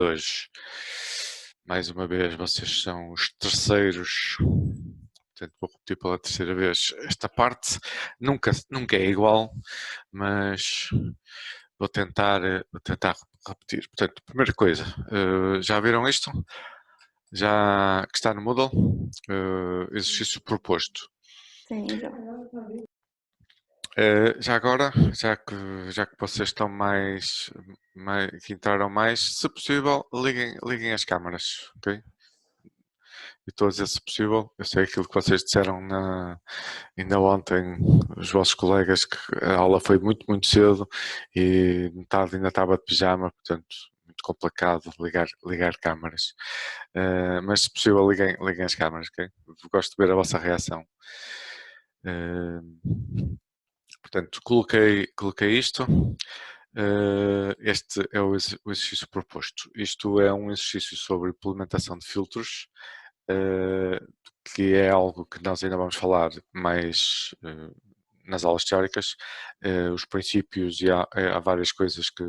hoje. Mais uma vez, vocês são os terceiros. Portanto, vou repetir pela terceira vez esta parte. Nunca é igual, mas vou tentar repetir. Portanto, primeira coisa, já viram isto? Já que está no Moodle? Exercício proposto. Sim, já. Já agora, já que vocês estão que entraram mais, se possível, liguem as câmaras, ok? E estou a dizer se possível, eu sei aquilo que vocês disseram ainda ontem, os vossos colegas, que a aula foi muito, muito cedo e metade ainda estava de pijama, portanto, muito complicado ligar câmaras. Mas se possível, liguem as câmaras, ok? Gosto de ver a vossa reação. Portanto, coloquei isto. Este é o exercício proposto. Isto é um exercício sobre implementação de filtros, que é algo que nós ainda vamos falar mais nas aulas teóricas. Os princípios e há várias coisas que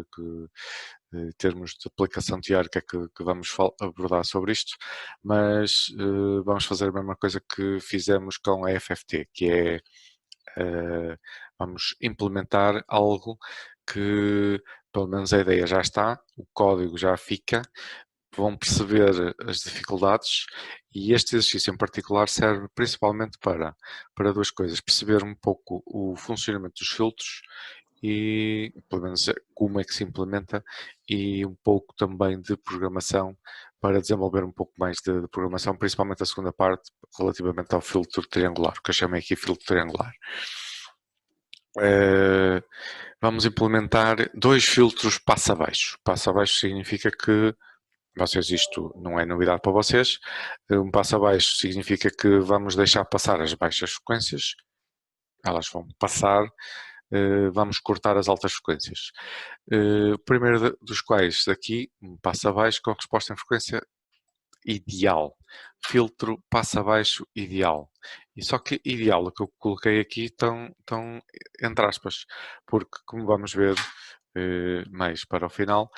termos de aplicação teórica que vamos abordar sobre isto, mas vamos fazer a mesma coisa que fizemos com a FFT, que é vamos implementar algo que, pelo menos a ideia já está, o código já fica, vão perceber as dificuldades e este exercício em particular serve principalmente para duas coisas, perceber um pouco o funcionamento dos filtros e, pelo menos, como é que se implementa e um pouco também de programação para desenvolver um pouco mais de programação, principalmente a segunda parte relativamente ao filtro triangular, que eu chamei aqui filtro triangular. Vamos implementar 2 filtros passo abaixo. Passo abaixo significa que isto não é novidade para vocês. Um passo abaixo significa que vamos deixar passar as baixas frequências. Elas vão passar. Vamos cortar as altas frequências. O primeiro dos quais aqui, um passo abaixo com resposta em frequência ideal. Filtro passo abaixo ideal. E só que ideal, o que eu coloquei aqui estão entre aspas, porque como vamos ver mais para o final,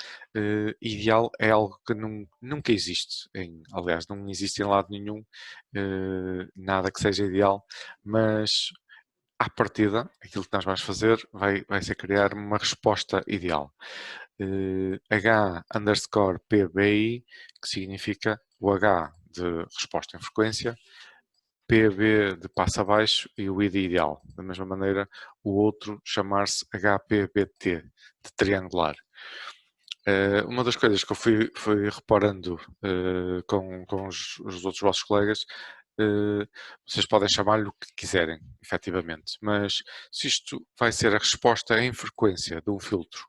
ideal é algo que nunca existe. Aliás, não existe em lado nenhum nada que seja ideal, mas à partida, aquilo que nós vamos fazer vai ser criar uma resposta ideal. H_PBI, que significa o H de resposta em frequência, PB de passo abaixo e o I de ideal. Da mesma maneira, o outro chamar-se HPBT, de triangular. Uma das coisas que eu fui reparando com os outros vossos colegas, vocês podem chamar-lhe o que quiserem, efetivamente, mas se isto vai ser a resposta em frequência de um filtro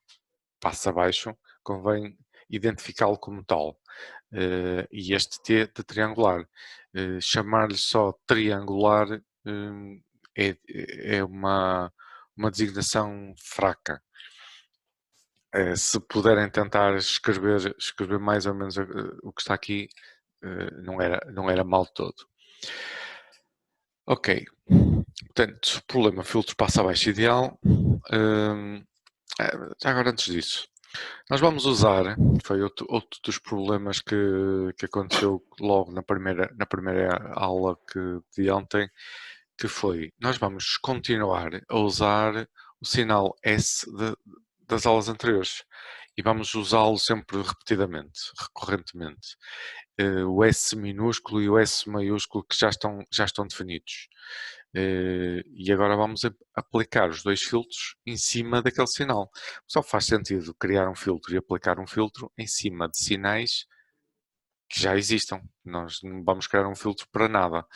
passo abaixo, convém identificá-lo como tal. E este T de triangular. Chamar-lhe só triangular é uma designação fraca. Se puderem tentar escrever mais ou menos o que está aqui, não era mal todo. Ok, portanto, problema filtro passo abaixo ideal. Já agora antes disso, nós vamos usar, foi outro dos problemas que aconteceu logo na primeira aula de ontem, que foi, nós vamos continuar a usar o sinal S das aulas anteriores e vamos usá-lo sempre recorrentemente. O S minúsculo e o S maiúsculo que já estão definidos. E agora vamos aplicar os 2 filtros em cima daquele sinal. Só faz sentido criar um filtro e aplicar um filtro em cima de sinais que já existam. Nós não vamos criar um filtro para nada.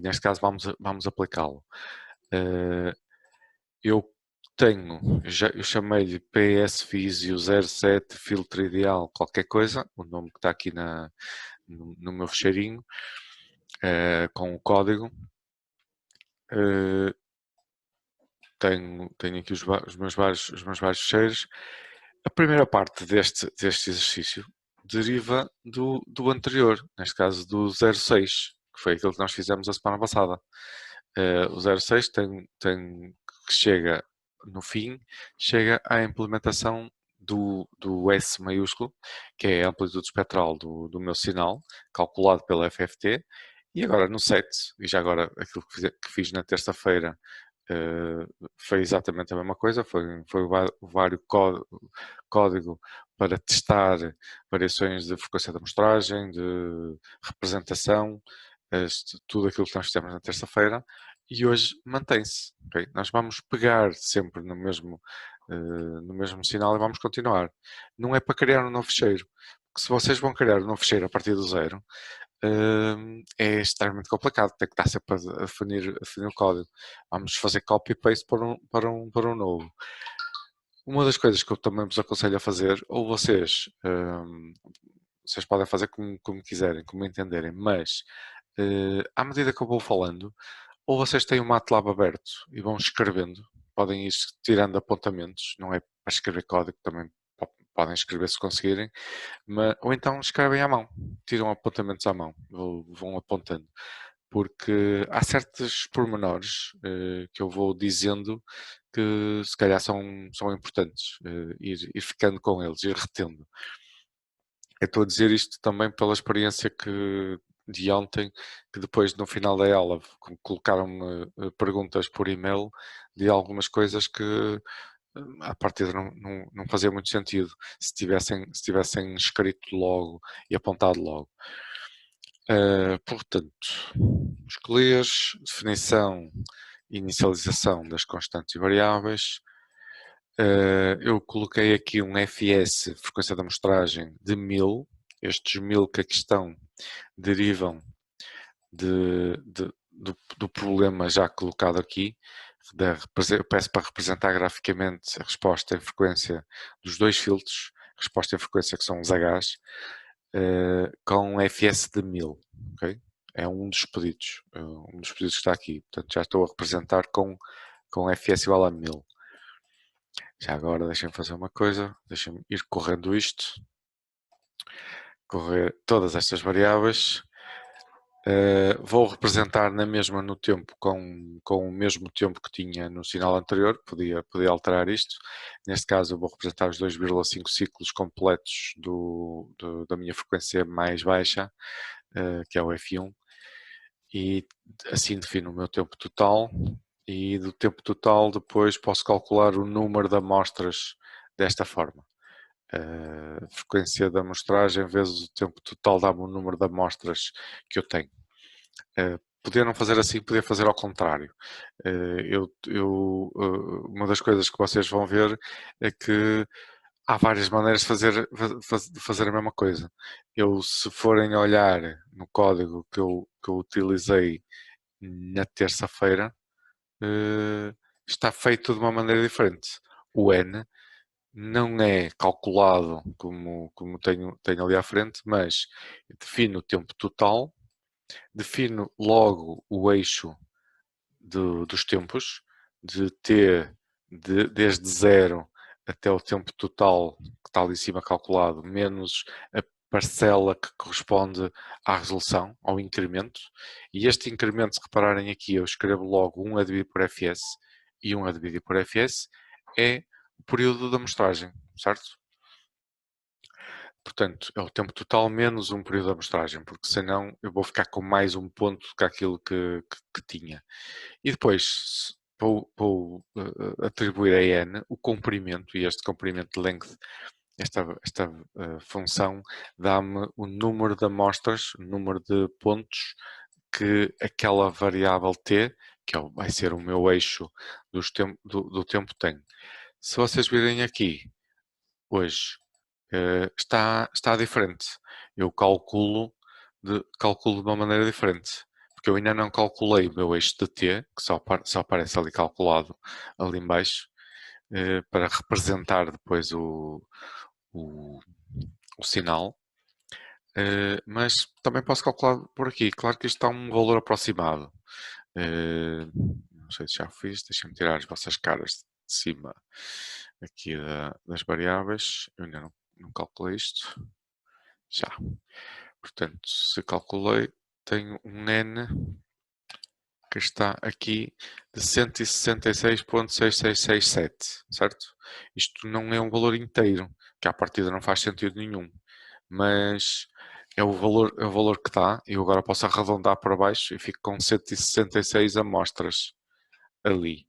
Neste caso vamos aplicá-lo. Eu chamei-lhe PS Visio 07 filtro ideal qualquer coisa, o nome que está aqui no meu fecheirinho, com o código. Tenho aqui os meus vários fecheiros. A primeira parte deste exercício deriva do anterior, neste caso do 06, que foi aquilo que nós fizemos a semana passada. O 06 que chega no fim, chega à implementação do S maiúsculo, que é a amplitude espectral do meu sinal, calculado pela FFT, e agora no set, e já agora aquilo que fiz na terça-feira foi exatamente a mesma coisa, foi o vário código para testar variações de frequência da amostragem, de representação, tudo aquilo que nós fizemos na terça-feira, e hoje mantém-se. Okay? Nós vamos pegar sempre no mesmo sinal e vamos continuar. Não é para criar um novo fecheiro, porque se vocês vão criar um novo fecheiro a partir do zero, é extremamente complicado, tem que estar sempre a definir o código. Vamos fazer copy-paste para um novo. Uma das coisas que eu também vos aconselho a fazer, ou vocês podem fazer como quiserem, como entenderem, mas à medida que eu vou falando, ou vocês têm o MATLAB aberto e vão escrevendo, podem ir tirando apontamentos, não é para escrever código, também podem escrever se conseguirem, ou então escrevem à mão, tiram apontamentos à mão, vão apontando. Porque há certos pormenores que eu vou dizendo que se calhar são importantes, ir ficando com eles, ir retendo. Eu estou a dizer isto também pela experiência de ontem, que depois no final da aula colocaram-me perguntas por e-mail de algumas coisas que à partida não fazia muito sentido se tivessem escrito logo e apontado logo. Portanto, os clears, definição e inicialização das constantes e variáveis. Eu coloquei aqui um FS, frequência da amostragem, de 1000. Estes 1000 que aqui estão derivam do problema já colocado aqui. Eu peço para representar graficamente a resposta em frequência dos dois filtros, resposta em frequência que são os Hs, com um FS de 1000. Okay? É um dos pedidos, que está aqui. Portanto, já estou a representar com FS igual a 1000. Já agora deixem-me fazer uma coisa, deixem-me ir correndo isto, correr todas estas variáveis. Vou representar na mesma no tempo com o mesmo tempo que tinha no sinal anterior, podia alterar isto. Neste caso eu vou representar os 2,5 ciclos completos da minha frequência mais baixa, que é o F1, e assim defino o meu tempo total, e do tempo total depois posso calcular o número de amostras desta forma. A frequência da amostragem vezes o tempo total dá-me o número de amostras que eu tenho. Podia não fazer assim, podia fazer ao contrário. Uma das coisas que vocês vão ver é que há várias maneiras de fazer a mesma coisa. Se forem olhar no código que eu utilizei na terça-feira, está feito de uma maneira diferente. O N não é calculado como tenho ali à frente, mas defino o tempo total, defino logo o eixo dos tempos, de T desde zero até o tempo total que está ali em cima calculado, menos a parcela que corresponde à resolução, ao incremento. E este incremento, se repararem aqui, eu escrevo logo 1 a dividir por Fs e 1 a dividir por Fs, é o período da amostragem, certo? Portanto, é o tempo total menos um período de amostragem, porque senão eu vou ficar com mais um ponto que aquilo que tinha. E depois vou atribuir a n o comprimento, e este comprimento de length, esta função, dá-me o número de amostras, o número de pontos que aquela variável t, vai ser o meu eixo do tempo, tem. Se vocês virem aqui, hoje, está diferente. Eu calculo de uma maneira diferente. Porque eu ainda não calculei o meu eixo de t, que só aparece ali calculado, ali em baixo, para representar depois o, o sinal. Mas também posso calcular por aqui. Claro que isto está um valor aproximado. Não sei se já fiz. Deixem-me tirar as vossas caras de cima aqui das variáveis. Eu ainda não calculei isto. Já. Portanto, se calculei, tenho um N que está aqui de 166.6667, certo? Isto não é um valor inteiro. que à partida não faz sentido nenhum, mas é o valor que dá. Eu agora posso arredondar para baixo e fico com 166 amostras ali.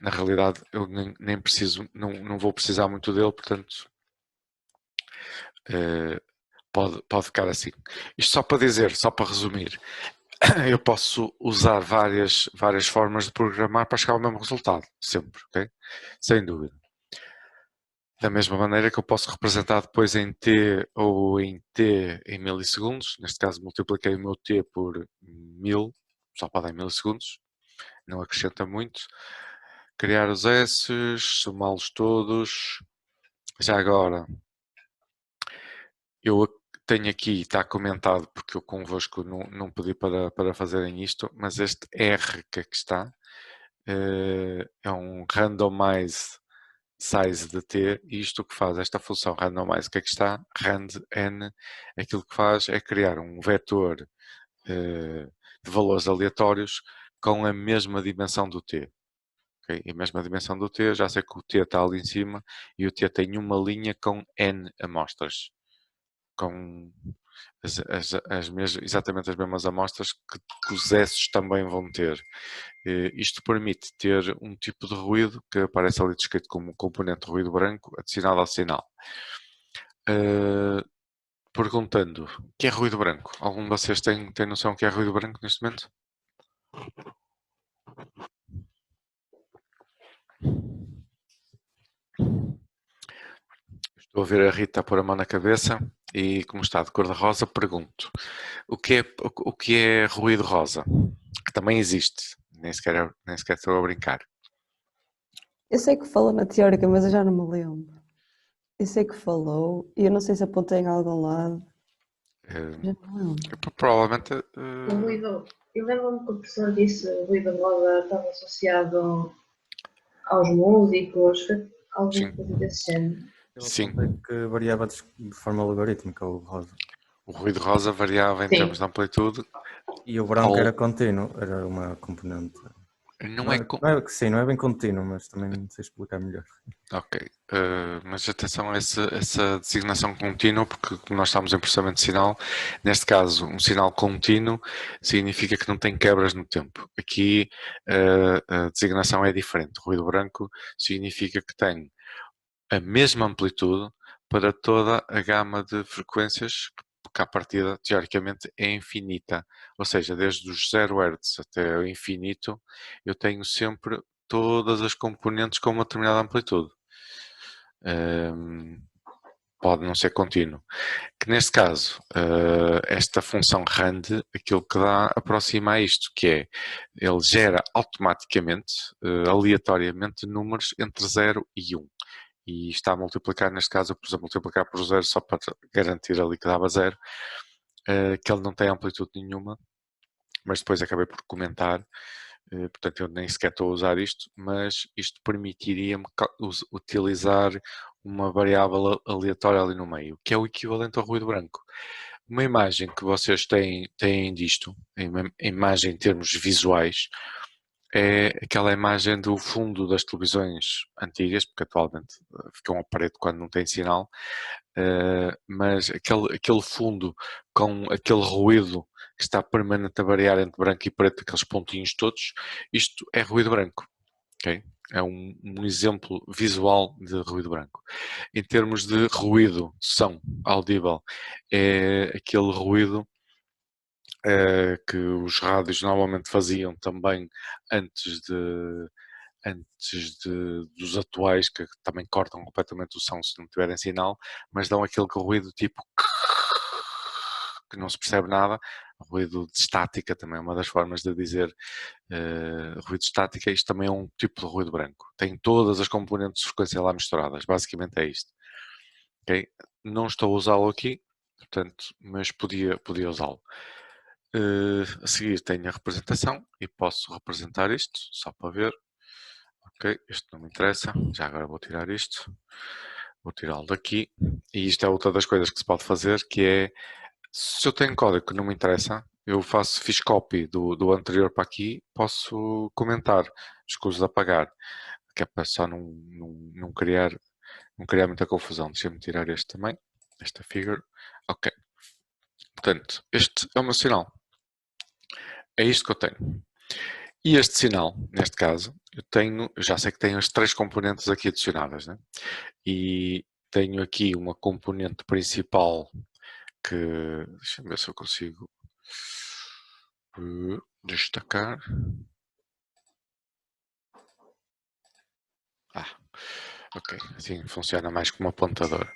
Na realidade, eu nem preciso, não vou precisar muito dele, portanto, pode ficar assim. Isto só para dizer, só para resumir, eu posso usar várias formas de programar para chegar ao mesmo resultado, sempre, ok? Sem dúvida. Da mesma maneira que eu posso representar depois em t ou em t em milissegundos, neste caso multipliquei o meu t por 1000, só para dar em milissegundos, não acrescenta muito. Criar os S's, somá-los todos. Já agora, eu tenho aqui, está comentado, porque eu convosco não pedi para fazerem isto, mas este R que aqui está é um randomize size de t, e isto o que faz, esta função randomize que aqui está, rand n, aquilo que faz é criar um vetor de valores aleatórios com a mesma dimensão do t. Okay? E a mesma dimensão do t, já sei que o t está ali em cima e o t tem uma linha com n amostras, com exatamente as mesmas amostras que os S também vão ter. Isto permite ter um tipo de ruído que aparece ali descrito como um componente de ruído branco adicionado ao sinal. Perguntando, o que é ruído branco? Algum de vocês tem noção do que é ruído branco neste momento? Estou a ver a Rita pôr a mão na cabeça e, como está de cor-de-rosa, pergunto: o que é ruído rosa? Que também existe, nem sequer estou a brincar. Eu sei que fala na teórica, mas eu já não me lembro. Eu sei que falou, e eu não sei se apontei em algum lado. Já não me lembro. Provavelmente. O ruído, eu lembro-me que o professor disse que o ruído rosa estava associado aos músicos, alguma Sim. coisa desse género. Sim. Que variava de forma logarítmica o rosa. O ruído rosa variava em Sim. termos de amplitude. E o branco era contínuo, era uma componente. Não é. Sim, não é bem contínuo, mas também não sei explicar melhor. Ok, mas atenção a essa designação contínua, porque como nós estamos em processamento de sinal, neste caso um sinal contínuo significa que não tem quebras no tempo. Aqui a designação é diferente. Ruído branco significa que tem a mesma amplitude para toda a gama de frequências, que à partida teoricamente é infinita. Ou seja, desde os 0 Hz até o infinito, eu tenho sempre todas as componentes com uma determinada amplitude. Pode não ser contínuo. Que neste caso, esta função rand, aquilo que dá, aproxima a isto, que é, ele gera automaticamente, aleatoriamente, números entre 0 e 1. E está a multiplicar, neste caso, eu pus a multiplicar por 0 só para garantir ali que dava 0, que ele não tem amplitude nenhuma, mas depois acabei por comentar, portanto eu nem sequer estou a usar isto, mas isto permitiria-me utilizar uma variável aleatória ali no meio, que é o equivalente ao ruído branco. Uma imagem que vocês têm disto, uma imagem em termos visuais, é aquela imagem do fundo das televisões antigas, porque atualmente ficam a parede quando não tem sinal, mas aquele fundo com aquele ruído que está permanente a variar entre branco e preto, aqueles pontinhos todos, isto é ruído branco. Okay? É um exemplo visual de ruído branco. Em termos de ruído, som audível, é aquele ruído que os rádios normalmente faziam também antes dos atuais, que também cortam completamente o som se não tiverem sinal, mas dão aquele ruído tipo que não se percebe nada. Ruído de estática também é uma das formas de dizer ruído de estática. Isto também é um tipo de ruído branco. Tem todas as componentes de frequência lá misturadas. Basicamente é isto. Okay? Não estou a usá-lo aqui, portanto, mas podia usá-lo. A seguir tenho a representação e posso representar isto, só para ver. Ok, isto não me interessa, já agora vou tirar isto. Vou tirá-lo daqui. E isto é outra das coisas que se pode fazer, que é, se eu tenho código que não me interessa, fiz copy do anterior para aqui, posso comentar, escuso de apagar, que é para só não criar não criar muita confusão. Deixa-me tirar este também, esta figure. Ok. Portanto, este é o meu sinal. É isto que eu tenho. E este sinal, neste caso, eu já sei que tenho as 3 componentes aqui adicionadas, né? E tenho aqui uma componente principal que, deixa-me ver se eu consigo destacar. Ok, assim funciona mais como apontador.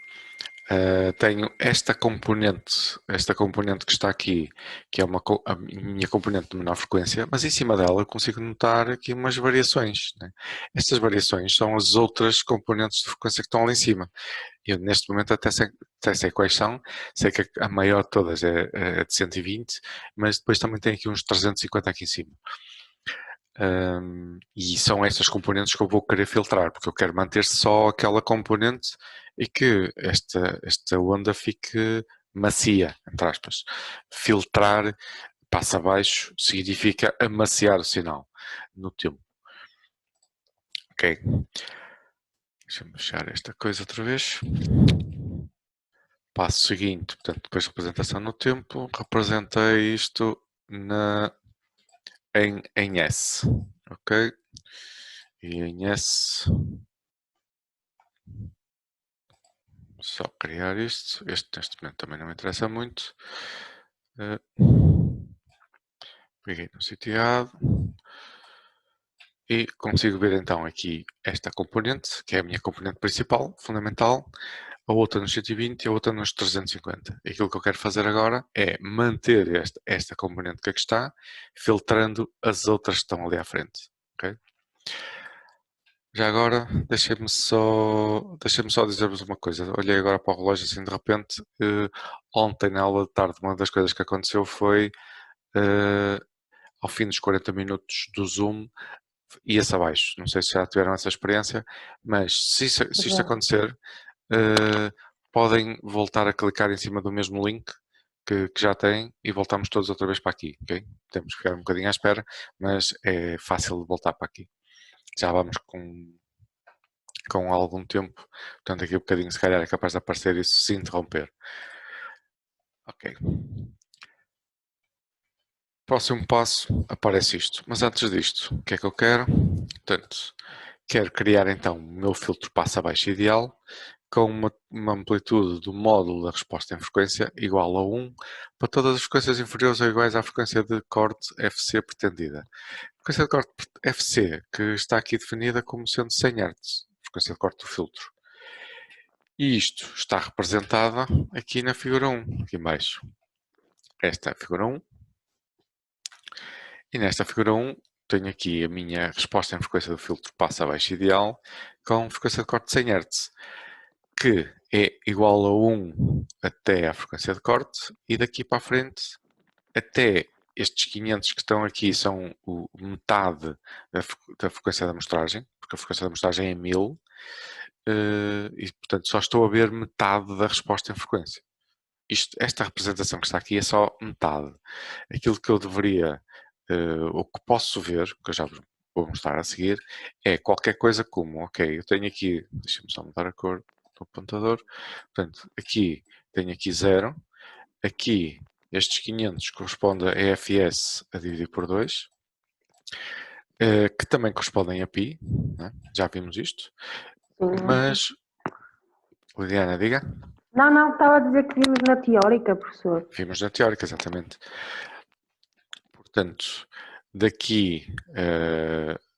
Tenho esta componente que está aqui, que é a minha componente de menor frequência, mas em cima dela eu consigo notar aqui umas variações, né? Estas variações são as outras componentes de frequência que estão lá em cima. Eu neste momento até sei quais são, sei que a maior de todas é de 120, mas depois também tem aqui uns 350 aqui em cima. E são estas componentes que eu vou querer filtrar, porque eu quero manter só aquela componente e que esta onda fique macia, entre aspas. Filtrar, passa abaixo, significa amaciar o sinal no tempo. Ok. Deixa-me fechar esta coisa outra vez. Passo seguinte, portanto, depois de representação no tempo, representei isto em S. Ok? E em S, só criar isto. Este neste momento também não me interessa muito. Peguei no sítio errado. E consigo ver então aqui esta componente, que é a minha componente principal, fundamental, a outra nos 120 e a outra nos 350. E aquilo que eu quero fazer agora é manter esta componente que aqui está, filtrando as outras que estão ali à frente. Okay? Já agora, deixem-me só dizer-vos uma coisa. Olhei agora para o relógio assim de repente. Ontem, na aula de tarde, uma das coisas que aconteceu foi, ao fim dos 40 minutos do Zoom, ia-se abaixo. Não sei se já tiveram essa experiência, mas se isto acontecer, podem voltar a clicar em cima do mesmo link que já têm e voltamos todos outra vez para aqui. Okay? Temos que ficar um bocadinho à espera, mas é fácil de voltar para aqui. Já vamos com algum tempo, portanto aqui um bocadinho se calhar é capaz de aparecer isso se interromper. Ok. Próximo passo, aparece isto. Mas antes disto, o que é que eu quero? Portanto, quero criar então o meu filtro passa-baixo ideal com uma amplitude do módulo da resposta em frequência igual a 1 para todas as frequências inferiores ou iguais à frequência de corte FC pretendida. A frequência de corte FC, que está aqui definida como sendo 100 Hz, frequência de corte do filtro. E isto está representada aqui na figura 1, aqui em baixo. Esta é a figura 1. E nesta figura 1 tenho aqui a minha resposta em frequência do filtro passa-baixo ideal com frequência de corte de 100 Hz, que é igual a 1 até à frequência de corte e daqui para a frente até estes 500 que estão aqui são metade da frequência da amostragem, porque a frequência da amostragem é 1000 e portanto só estou a ver metade da resposta em frequência. Esta representação que está aqui é só metade. Aquilo que eu deveria, o que posso ver, que eu já vou mostrar a seguir, é qualquer coisa como, ok, eu tenho aqui, deixa-me só mudar a cor do apontador, portanto, aqui tenho aqui 0, aqui estes 500 correspondem a EFS a dividir por 2, que também correspondem a π, né? Já vimos isto, mas, Lidiana, diga. Não, estava a dizer que vimos na teórica, professor. Vimos na teórica, exatamente. Portanto, daqui,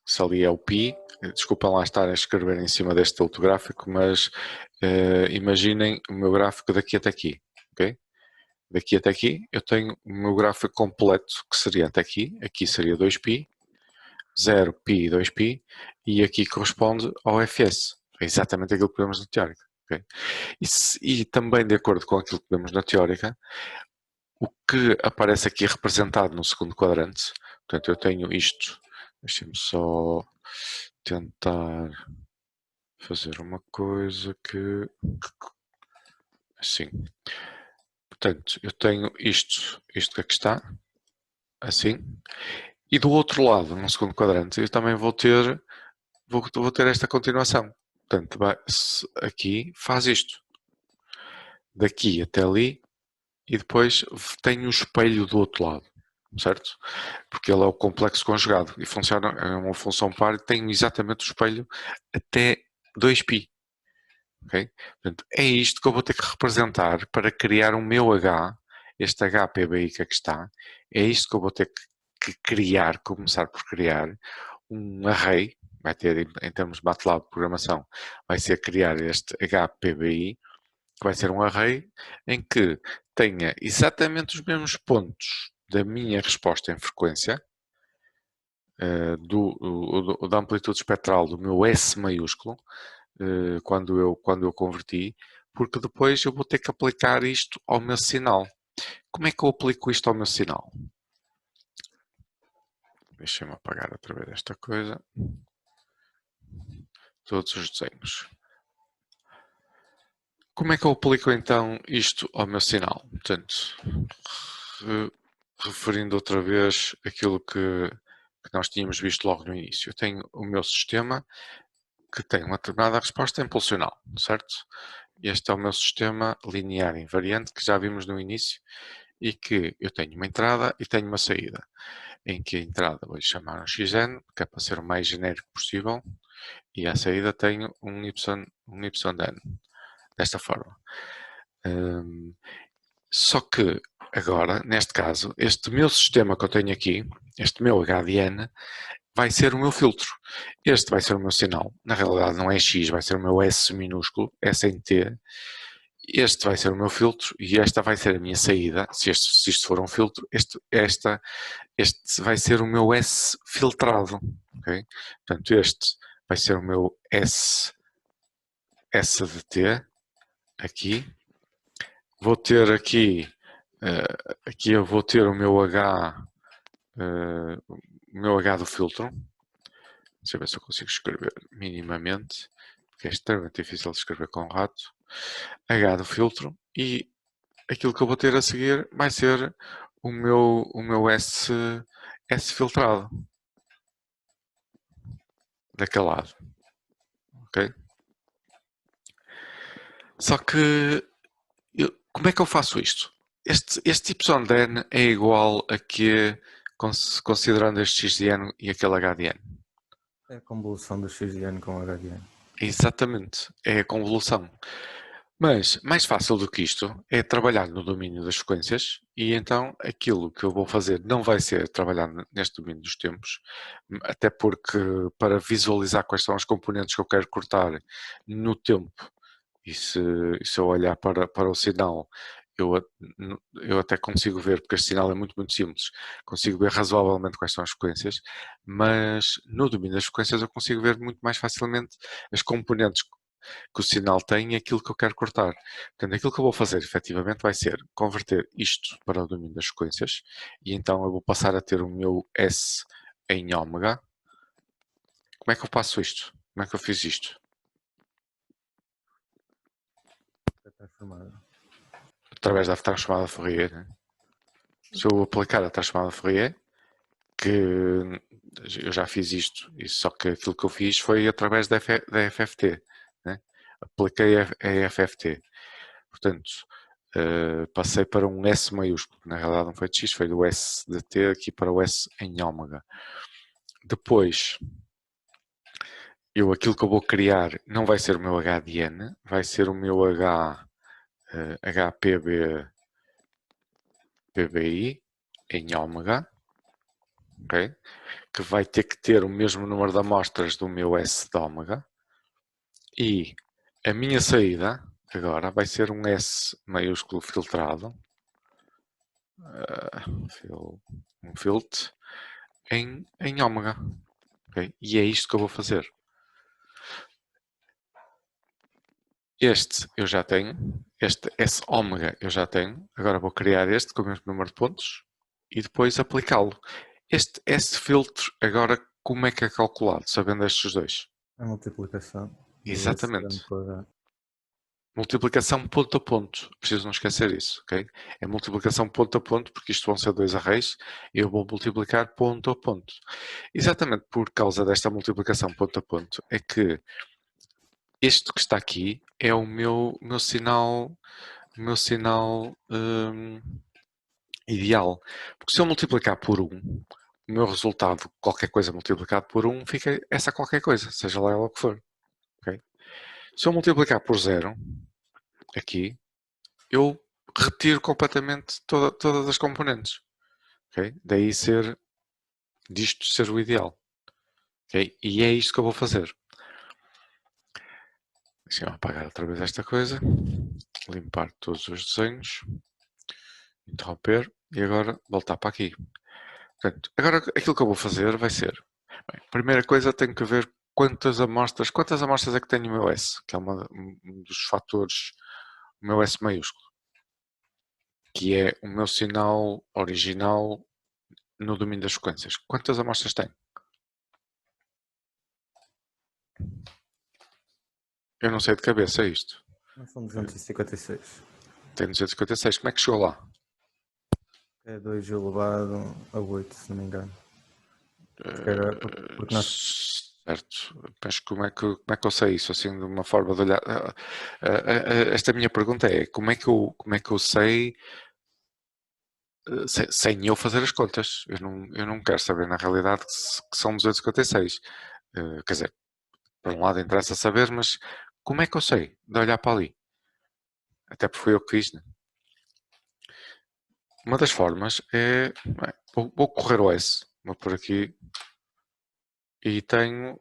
se ali é o π, desculpem lá estar a escrever em cima deste outro gráfico, mas imaginem o meu gráfico daqui até aqui, ok? Daqui até aqui eu tenho o meu gráfico completo, que seria até aqui seria 2π, 0π, 2π, e aqui corresponde ao Fs. É exatamente aquilo que vemos na teórica. Okay? E também de acordo com aquilo que vemos na teórica, o que aparece aqui representado no segundo quadrante, portanto eu tenho isto, deixem-me só tentar fazer uma coisa que assim, portanto eu tenho isto que aqui está, assim, e do outro lado, no segundo quadrante, eu também vou ter esta continuação, Portanto, aqui faz isto. Daqui até ali e depois tem o espelho do outro lado, certo? Porque ele é o complexo conjugado e funciona, é uma função par e tem exatamente o espelho até 2π. Okay? Portanto, é isto que eu vou ter que representar para criar o meu H, este HPBI que aqui está, é isto que eu vou ter que criar, começar por criar um array, vai ter em termos de MATLAB de programação, vai ser criar este HPBI, que vai ser um array em que tenha exatamente os mesmos pontos da minha resposta em frequência, da amplitude espectral do meu S maiúsculo, quando eu converti, porque depois eu vou ter que aplicar isto ao meu sinal. Como é que eu aplico isto ao meu sinal? Deixa-me apagar outra vez esta coisa. Todos os desenhos. Como é que eu aplico então isto ao meu sinal? Portanto, referindo outra vez aquilo que nós tínhamos visto logo no início. Eu tenho o meu sistema que tem uma determinada resposta impulsional, certo? Este é o meu sistema linear invariante que já vimos no início e que eu tenho uma entrada e tenho uma saída, em que a entrada vou chamar um xn, que é para ser o mais genérico possível, e a saída tenho um yn, desta forma. Só que agora, neste caso, este meu sistema que eu tenho aqui, este meu HDN, vai ser o meu filtro. Este vai ser o meu sinal. Na realidade não é X, vai ser o meu S minúsculo, S em T. Este vai ser o meu filtro e esta vai ser a minha saída. Se isto for um filtro, este vai ser o meu S filtrado. Okay? Portanto, este vai ser o meu S de T, aqui. Vou ter aqui eu vou ter o meu H, do filtro. Deixa eu ver se eu consigo escrever minimamente, porque é extremamente difícil de escrever com rato. H do filtro e aquilo que eu vou ter a seguir vai ser o meu S filtrado daquele lado. Ok? Só que como é que eu faço isto? Este YN é igual a que, considerando este XN e aquele HDN? É a convolução do XN com o HDN. Exatamente, é a convolução. Mas mais fácil do que isto é trabalhar no domínio das frequências e então aquilo que eu vou fazer não vai ser trabalhar neste domínio dos tempos, até porque para visualizar quais são as componentes que eu quero cortar no tempo e se eu olhar para o sinal eu até consigo ver, porque este sinal é muito simples, consigo ver razoavelmente quais são as frequências, mas no domínio das frequências eu consigo ver muito mais facilmente as componentes que o sinal tem e aquilo que eu quero cortar. Portanto, aquilo que eu vou fazer efetivamente vai ser converter isto para o domínio das frequências e então eu vou passar a ter o meu S em ômega. Como é que eu passo isto? Como é que eu fiz isto? Através da transformada Fourier. Né? Se eu aplicar a transformada Fourier, que eu já fiz isto, só que aquilo que eu fiz foi através da FFT. Né? Apliquei a FFT. Portanto, passei para um S maiúsculo. Na realidade não foi de X, foi do S de T aqui para o S em ômega. Depois, aquilo que eu vou criar não vai ser o meu HDN, vai ser o meu HPBI em ômega, okay? Que vai ter que ter o mesmo número de amostras do meu S de ômega. E a minha saída agora vai ser um S maiúsculo filtrado, um filtro em ômega. Okay? E é isto que eu vou fazer. Este eu já tenho, este S ômega eu já tenho, agora vou criar este com o mesmo número de pontos e depois aplicá-lo. Este S filtro, agora como é que é calculado, sabendo estes dois? A multiplicação. Exatamente. Multiplicação ponto a ponto, preciso não esquecer isso, ok? É multiplicação ponto a ponto, porque isto vão ser dois arrays, eu vou multiplicar ponto a ponto. Exatamente por causa desta multiplicação ponto a ponto, é que este que está aqui é o meu sinal ideal. Porque se eu multiplicar por 1, o meu resultado, qualquer coisa multiplicado por 1, fica essa qualquer coisa, seja lá ela o que for. Okay? Se eu multiplicar por 0, aqui, eu retiro completamente todas as componentes. Okay? Daí disto ser o ideal. Okay? E é isto que eu vou fazer. Deixa-me apagar outra vez esta coisa. Limpar todos os desenhos. Interromper. E agora voltar para aqui. Portanto, agora aquilo que eu vou fazer vai ser... Bem, primeira coisa, tenho que ver quantas amostras é que tem no meu S, que é um dos fatores, o meu S maiúsculo, que é o meu sinal original no domínio das frequências. Quantas amostras tem? Eu não sei de cabeça isto. Não são 256. Tem 256. Como é que chegou lá? É 2 elevado a 8, se não me engano. Porque nós... Certo. Mas como é que eu sei isso? Assim, de uma forma de olhar... Esta minha pergunta é, como é que eu sei sem eu fazer as contas? Eu não quero saber, na realidade, que são 256. Quer dizer, por um lado interessa saber, mas como é que eu sei de olhar para ali? Até porque fui eu que fiz, né? Uma das formas é... Bem, vou correr o S. Vou por aqui. E tenho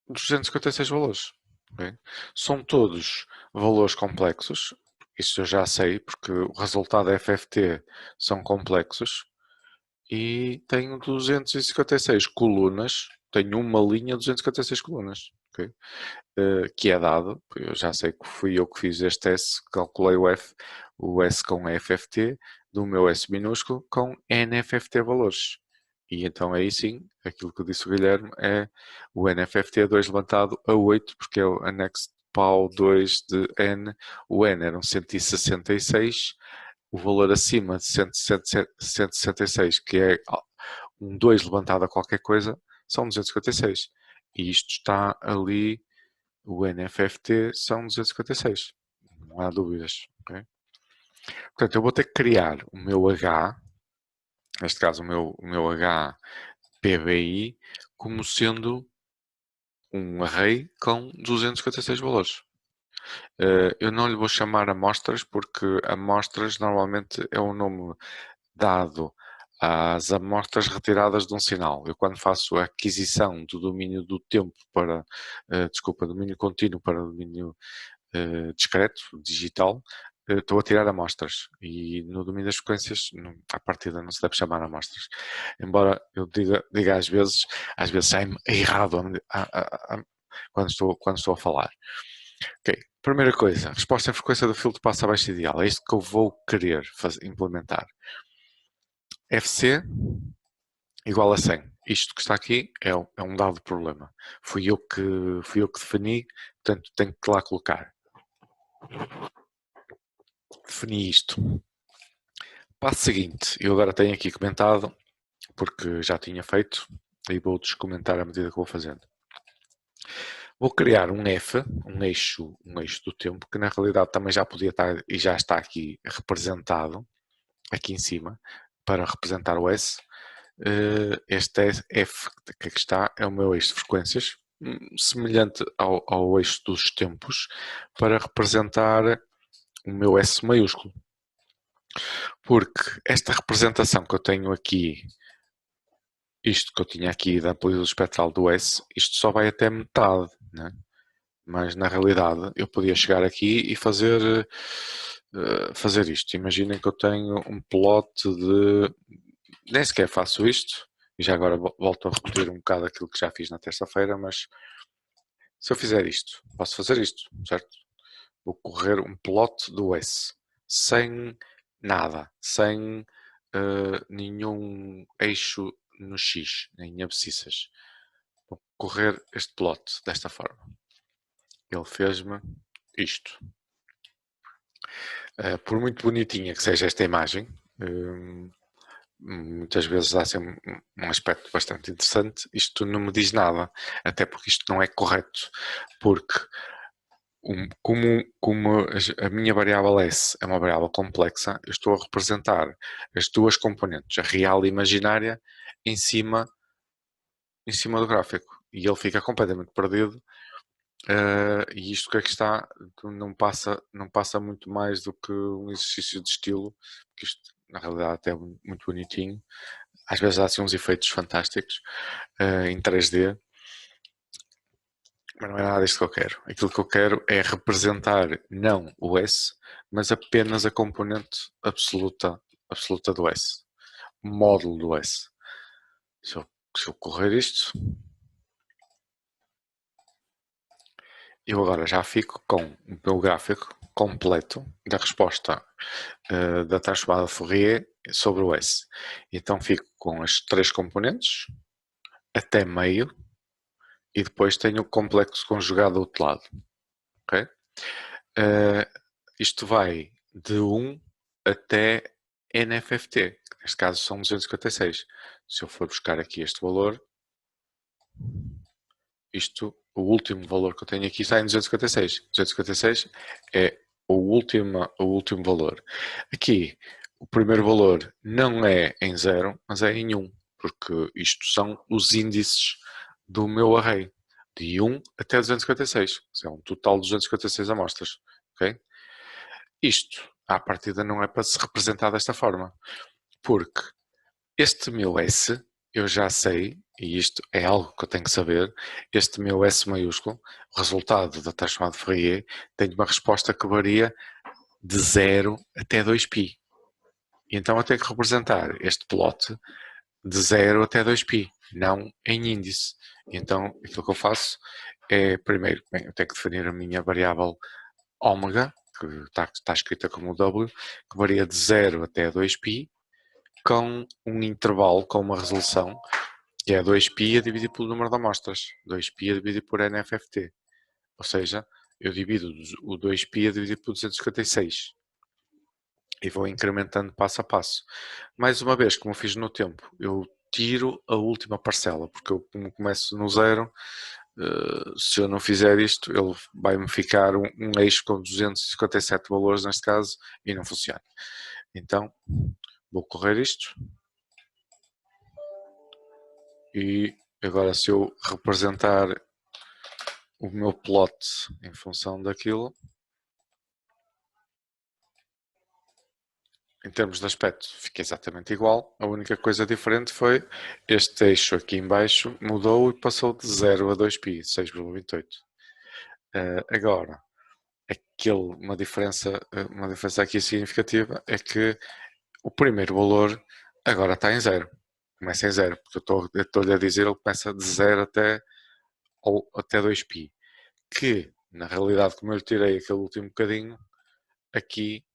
256 valores. Okay? São todos valores complexos. Isso eu já sei, porque o resultado FFT são complexos. E tenho 256 colunas. Tenho uma linha de 256 colunas. Okay? Que é dado, eu já sei que fui eu que fiz este S, calculei o S com FFT, do meu S minúsculo com NFFT valores. E então aí sim, aquilo que disse o Guilherme é o NFFT 2 levantado a 8, porque é o anexo PAU 2 de N. O N eram 166, o valor acima de 166, que é um 2 levantado a qualquer coisa, são 256. E isto está ali, o NFFT são 256. Não há dúvidas. Okay? Portanto, eu vou ter que criar o meu H, neste caso o meu H PBI, como sendo um array com 256 valores. Eu não lhe vou chamar amostras, porque amostras normalmente é um nome dado às amostras retiradas de um sinal. Eu quando faço a aquisição do domínio do tempo para, domínio contínuo para domínio discreto, digital, estou a tirar amostras. E no domínio das frequências, à partida não se deve chamar amostras. Embora eu diga às vezes sai-me errado quando estou a falar. Ok, primeira coisa, resposta em frequência do filtro passa abaixo ideal. É isto que eu vou querer implementar. FC igual a 100. Isto que está aqui é um dado problema. Fui eu que defini, portanto tenho que lá colocar. Defini isto. Passo seguinte, eu agora tenho aqui comentado, porque já tinha feito, e vou descomentar à medida que vou fazendo. Vou criar um F, um eixo do tempo, que na realidade também já podia estar e já está aqui representado, aqui em cima, para representar o S. Este F que aqui está é o meu eixo de frequências, semelhante ao eixo dos tempos, para representar o meu S maiúsculo. Porque esta representação que eu tenho aqui, isto que eu tinha aqui da amplitude espectral do S, isto só vai até metade, né? Mas na realidade eu podia chegar aqui e fazer isto. Imaginem que eu tenho um plot de... Nem sequer faço isto, e já agora volto a repetir um bocado aquilo que já fiz na terça-feira, mas se eu fizer isto, posso fazer isto, certo? Vou correr um plot do S, sem nada, sem nenhum eixo no X, nem abscissas. Vou correr este plot desta forma. Ele fez-me isto. Por muito bonitinha que seja esta imagem, muitas vezes há sempre um aspecto bastante interessante. Isto não me diz nada, até porque isto não é correto, porque como a minha variável S é uma variável complexa, eu estou a representar as duas componentes, a real e imaginária, em cima do gráfico. E ele fica completamente perdido. E isto que é que está, não passa muito mais do que um exercício de estilo, que isto na realidade até é muito bonitinho. Às vezes há assim uns efeitos fantásticos em 3D. Mas não é nada disto que eu quero. Aquilo que eu quero é representar não o S, mas apenas a componente absoluta do S. O módulo do S. Se eu correr isto, eu agora já fico com o meu gráfico completo da resposta da transformada Fourier sobre o S. Então fico com as três componentes até meio e depois tenho o complexo conjugado do outro lado. Ok? Isto vai de 1 até NFFT, que neste caso são 256. Se eu for buscar aqui este valor, o último valor que eu tenho aqui está em 256. 256 é o último valor. Aqui, o primeiro valor não é em 0, mas é em 1, porque isto são os índices do meu array, de 1 até 256. É um total de 256 amostras. Okay? Isto, à partida, não é para se representar desta forma, porque este meu S, eu já sei, e isto é algo que eu tenho que saber, este meu S maiúsculo, o resultado da transformada de Fourier, tem uma resposta que varia de 0 até 2π. E então eu tenho que representar este plot de 0 até 2π, não em índice. E então aquilo que eu faço é, primeiro, eu tenho que definir a minha variável ômega, que está escrita como W, que varia de 0 até 2π, com um intervalo, com uma resolução, que é 2π a dividir pelo número de amostras, 2π a dividir por NFFT. Ou seja, eu divido o 2π a dividir por 256 e vou incrementando passo a passo. Mais uma vez, como eu fiz no tempo, eu tiro a última parcela, porque eu, como começo no zero, se eu não fizer isto, ele vai-me ficar um eixo com 257 valores neste caso e não funciona. Então, vou correr isto. E agora se eu representar o meu plot em função daquilo, em termos de aspecto fica exatamente igual. A única coisa diferente foi este eixo aqui em baixo mudou e passou de 0 a 2π, 6,28. Agora, uma diferença aqui significativa é que o primeiro valor agora está em 0. Começa em 0, porque eu estou-lhe a dizer ele começa de 0 até 2π. Que, na realidade, como eu lhe tirei aquele último bocadinho, aqui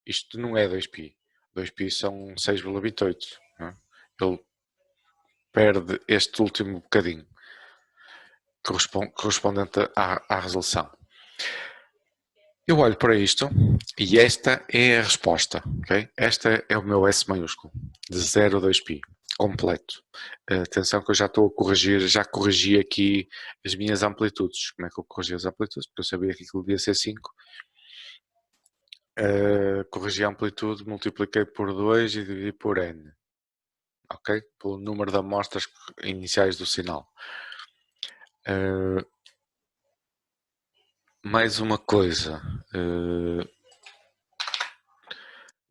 isto não é 2π. 2π são 6,28. Ele perde este último bocadinho correspondente à resolução. Eu olho para isto e esta é a resposta. Okay? Esta é o meu S maiúsculo, de 0 a 2π, completo. Atenção que eu já estou a corrigir, já corrigi aqui as minhas amplitudes. Como é que eu corrigi as amplitudes? Porque eu sabia que aquilo devia ser 5. Corrigi a amplitude, multipliquei por 2 e dividi por n. Ok? Pelo número de amostras iniciais do sinal. Mais uma coisa.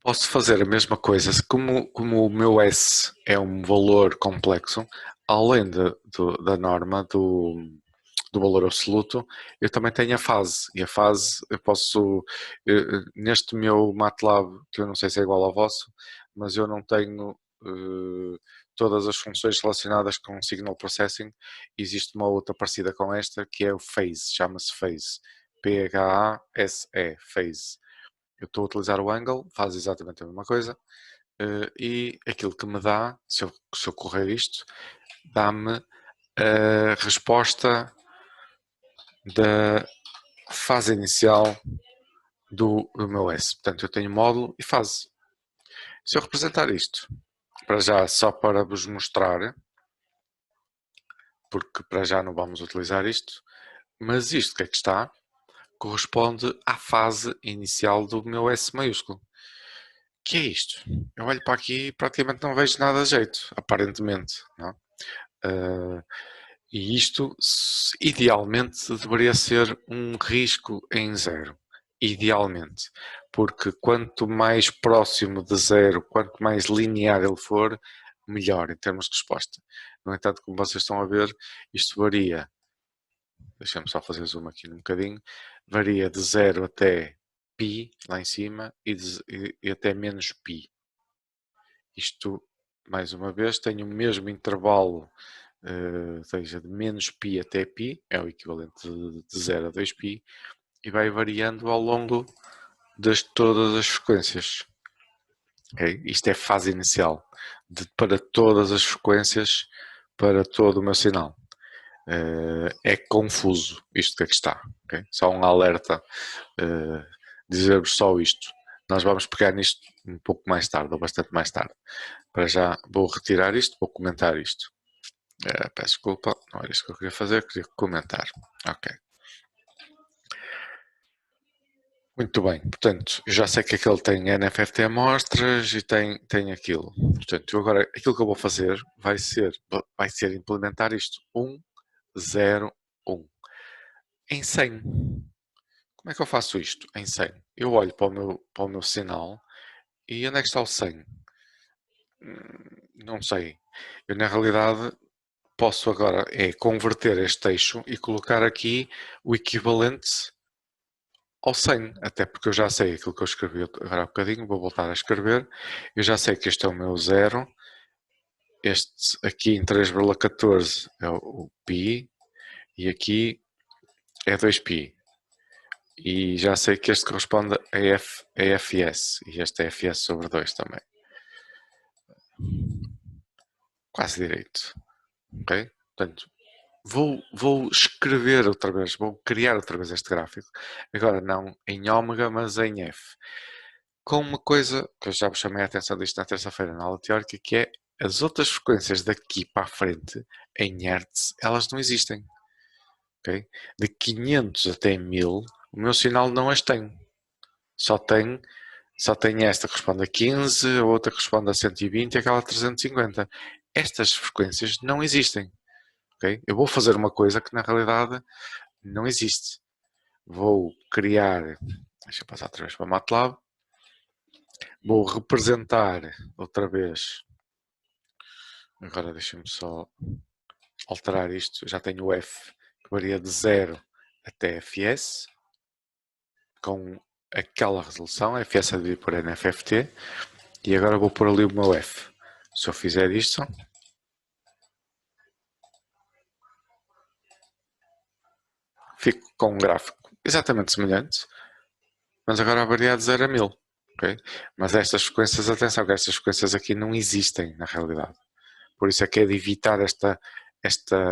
Posso fazer a mesma coisa. Como o meu S é um valor complexo, além da norma do valor absoluto, eu também tenho a fase. E a fase eu posso, neste meu MATLAB, que eu não sei se é igual ao vosso, mas eu não tenho todas as funções relacionadas com Signal Processing. Existe uma outra parecida com esta, que é o Phase, chama-se Phase. P-H-A-S-E, Phase. Eu estou a utilizar o angle, faz exatamente a mesma coisa. E aquilo que me dá, se eu correr isto, dá-me a resposta da fase inicial do meu S. Portanto, eu tenho módulo e fase. Se eu representar isto, para já, só para vos mostrar, porque para já não vamos utilizar isto, mas isto que é que está, corresponde à fase inicial do meu S maiúsculo. Que é isto? Eu olho para aqui e praticamente não vejo nada de jeito, aparentemente. Não? E isto, idealmente, deveria ser um risco em zero. Idealmente. Porque quanto mais próximo de zero, quanto mais linear ele for, melhor em termos de resposta. No entanto, como vocês estão a ver, isto varia. Deixa-me só fazer zoom aqui um bocadinho. Varia de 0 até π, lá em cima, e até menos π. Isto, mais uma vez, tem o mesmo intervalo, seja de menos π até π, é o equivalente de 0 a 2π, e vai variando ao longo de todas as frequências. Okay? Isto é fase inicial, para todas as frequências, para todo o meu sinal. É confuso isto que aqui está. Okay? Só um alerta, dizer-vos só isto. Nós vamos pegar nisto um pouco mais tarde, ou bastante mais tarde. Para já vou retirar isto, vou comentar isto. Peço desculpa, não era isto que eu queria fazer, queria comentar. Ok. Muito bem, portanto, eu já sei que aquele tem NFFT amostras e tem aquilo. Portanto, agora aquilo que eu vou fazer vai ser implementar isto 1, 0, 1. Em 100. Como é que eu faço isto em 100? Eu olho para o meu sinal e onde é que está o 100? Não sei. Eu, na realidade, posso agora converter este eixo e colocar aqui o equivalente ao 100, até porque eu já sei aquilo que eu escrevi agora há bocadinho, vou voltar a escrever. Eu já sei que este é o meu 0, este aqui em 3,14 é o π e aqui é 2π. E já sei que este corresponde a fs e este é fs sobre 2 também. Quase direito. Ok? Portanto, vou escrever outra vez, vou criar outra vez este gráfico. Agora não em ômega, mas em f. Com uma coisa que eu já vos chamei a atenção disto na terça-feira na aula teórica, que é as outras frequências daqui para a frente, em hertz, elas não existem. Okay? De 500 até 1000, o meu sinal não as tem. Só tem esta que corresponde a 15, a outra que corresponde a 120 e aquela a 350. Estas frequências não existem. Okay? Eu vou fazer uma coisa que na realidade não existe. Vou criar, deixa eu passar outra vez para o MATLAB, vou representar outra vez, agora deixa-me só alterar isto, já tenho o f que varia de 0 até fs, com aquela resolução, fs a dividir por nFFT, e agora vou pôr ali o meu f. Se eu fizer isto, fico com um gráfico exatamente semelhante, mas agora a variar de 0 a 1000. Okay? Mas estas frequências, atenção, que estas frequências aqui não existem na realidade. Por isso é que é de evitar esta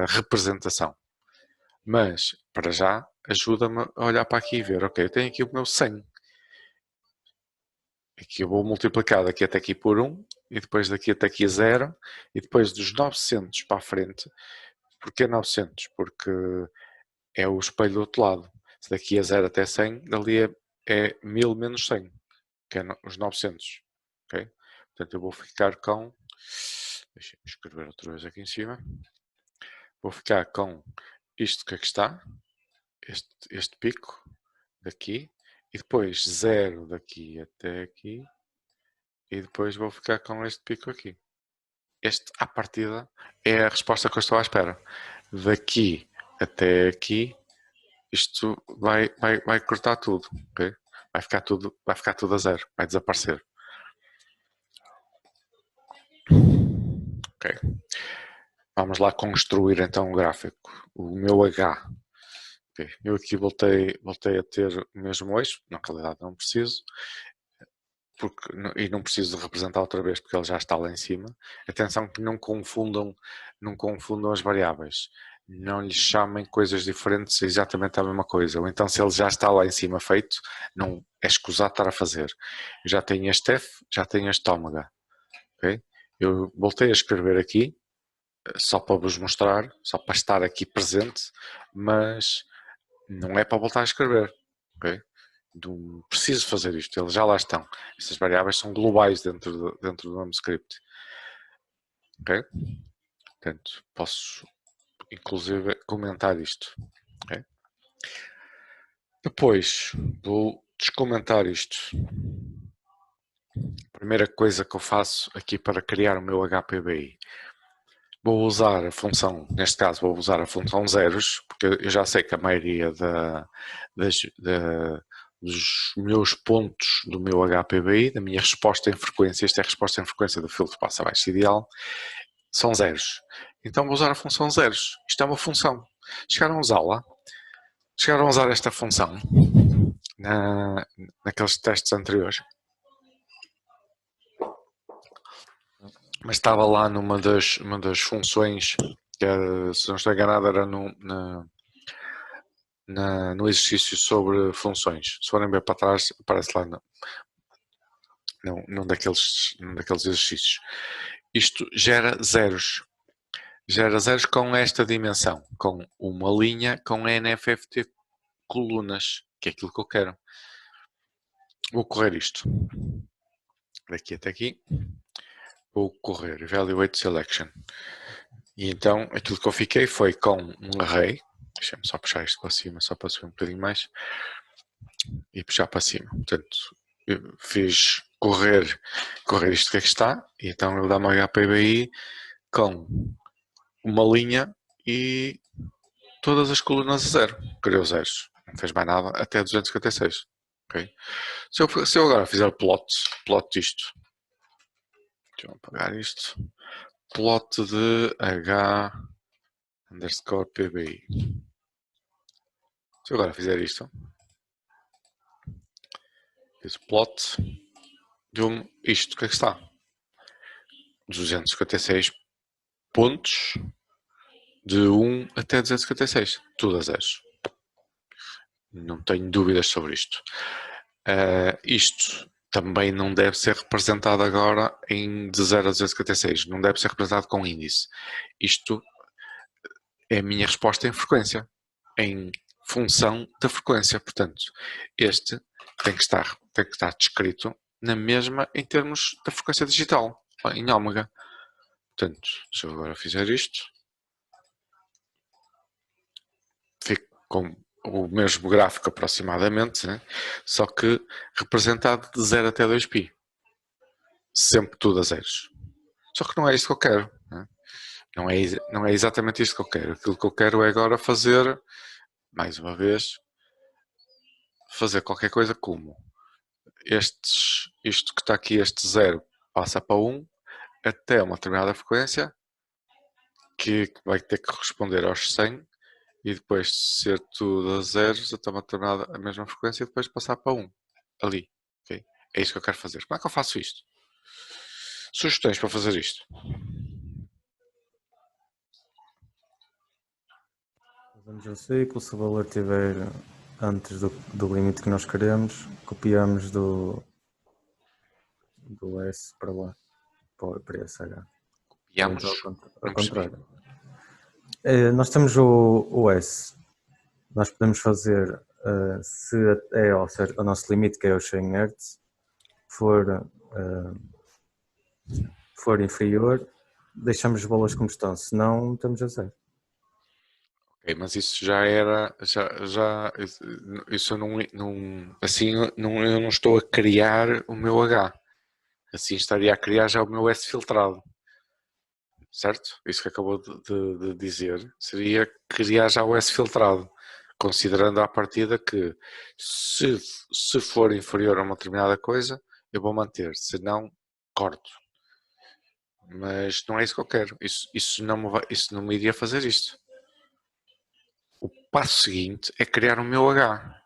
representação. Mas, para já, ajuda-me a olhar para aqui e ver, ok, eu tenho aqui o meu 100. Aqui eu vou multiplicar daqui até aqui por 1, e depois daqui até aqui 0, e depois dos 900 para a frente. Porquê 900? Porque é o espelho do outro lado. Se daqui é 0 até 100, dali é 1000 menos 100, que é os 900. Okay? Portanto, eu vou ficar com... Deixa-me escrever outra vez aqui em cima. Vou ficar com isto que aqui está, este pico daqui, e depois 0 daqui até aqui, e depois vou ficar com este pico aqui. Este, à partida, é a resposta que eu estou à espera. Daqui até aqui, isto vai cortar tudo, ok? Vai ficar tudo a zero, vai desaparecer. Ok. Vamos lá construir então o gráfico. O meu H. Okay. Eu aqui voltei a ter o mesmo eixo, na realidade não preciso, e não preciso de representar outra vez porque ele já está lá em cima. Atenção que não confundam as variáveis. Não lhes chamem coisas diferentes exatamente a mesma coisa. Ou então se ele já está lá em cima feito, não é escusado estar a fazer. Eu já tenho este F, já tenho este ômega. Okay? Eu voltei a escrever aqui, só para vos mostrar, só para estar aqui presente, mas não é para voltar a escrever. ok? Não preciso fazer isto, eles já lá estão. Estas variáveis são globais dentro do mesmo script. Ok? Portanto, posso inclusive comentar isto. Okay? Depois vou descomentar isto. A primeira coisa que eu faço aqui para criar o meu HPBI. Vou usar a função, neste caso vou usar a função zeros, porque eu já sei que a maioria dos meus pontos do meu HPBI, da minha resposta em frequência, esta é a resposta em frequência do filtro passa abaixo ideal, são zeros. Então vou usar a função zeros. Isto é uma função. Chegaram a usá-la? Chegaram a usar esta função naqueles testes anteriores? Mas estava lá uma das funções, que era, se não estou enganado, era no exercício sobre funções. Se forem ver para trás, aparece lá num daqueles exercícios. Isto gera zeros. Gera zeros com esta dimensão, com uma linha com NFFT colunas, que é aquilo que eu quero. Vou correr isto. Daqui até aqui. Vou correr Evaluate Selection. E então aquilo que eu fiquei foi com um array. Deixa-me só puxar isto para cima, só para subir um bocadinho mais. E puxar para cima. Portanto, eu fiz correr isto que é que está. E então ele dá-me HPBI com uma linha e todas as colunas a zero. Criou zeros. Não fez mais nada até 256. Okay? Se eu agora fizer plot disto. Deixa eu apagar isto. Plot de H underscore PBI. Se eu agora fizer isto, fiz o plot, deu-me isto, o que é que está? 256 pontos de 1 até 256, tudo a zeros. Não tenho dúvidas sobre isto. Isto também não deve ser representado agora de 0 a 256, não deve ser representado com índice. Isto é a minha resposta em frequência, em função da frequência. Portanto, este tem que estar descrito na mesma em termos da frequência digital, em ômega. Portanto, se eu agora fizer isto, fico com o mesmo gráfico aproximadamente, né? Só que representado de 0 até 2π. Sempre tudo a zeros. Só que não é isto que eu quero. Né? Não é exatamente isto que eu quero. Aquilo que eu quero é agora fazer, mais uma vez, fazer qualquer coisa como isto que está aqui, este 0 passa para 1 até uma determinada frequência que vai ter que corresponder aos 100 e depois ser tudo a zeros até uma determinada a mesma frequência e depois passar para 1 ali. Okay? É isso que eu quero fazer. Como é que eu faço isto? Sugestões para fazer isto? Fazemos um ciclo, se o valor estiver antes do limite que nós queremos, copiamos do S para lá, para esse H. Copiamos? Então, ao contrário. Nós temos o S. Nós podemos fazer, se é o nosso limite, que é os 100 Hz, for inferior, deixamos os valores como estão, senão estamos a zero. Ok, mas isso já era, isso não, assim eu não estou a criar o meu H, assim estaria a criar já o meu S filtrado, certo? Isso que acabou de dizer, seria criar já o S filtrado, considerando à partida que se for inferior a uma determinada coisa, eu vou manter, se não, corto. Mas não é isso que eu quero, isso não me iria fazer isto. O passo seguinte é criar o meu H,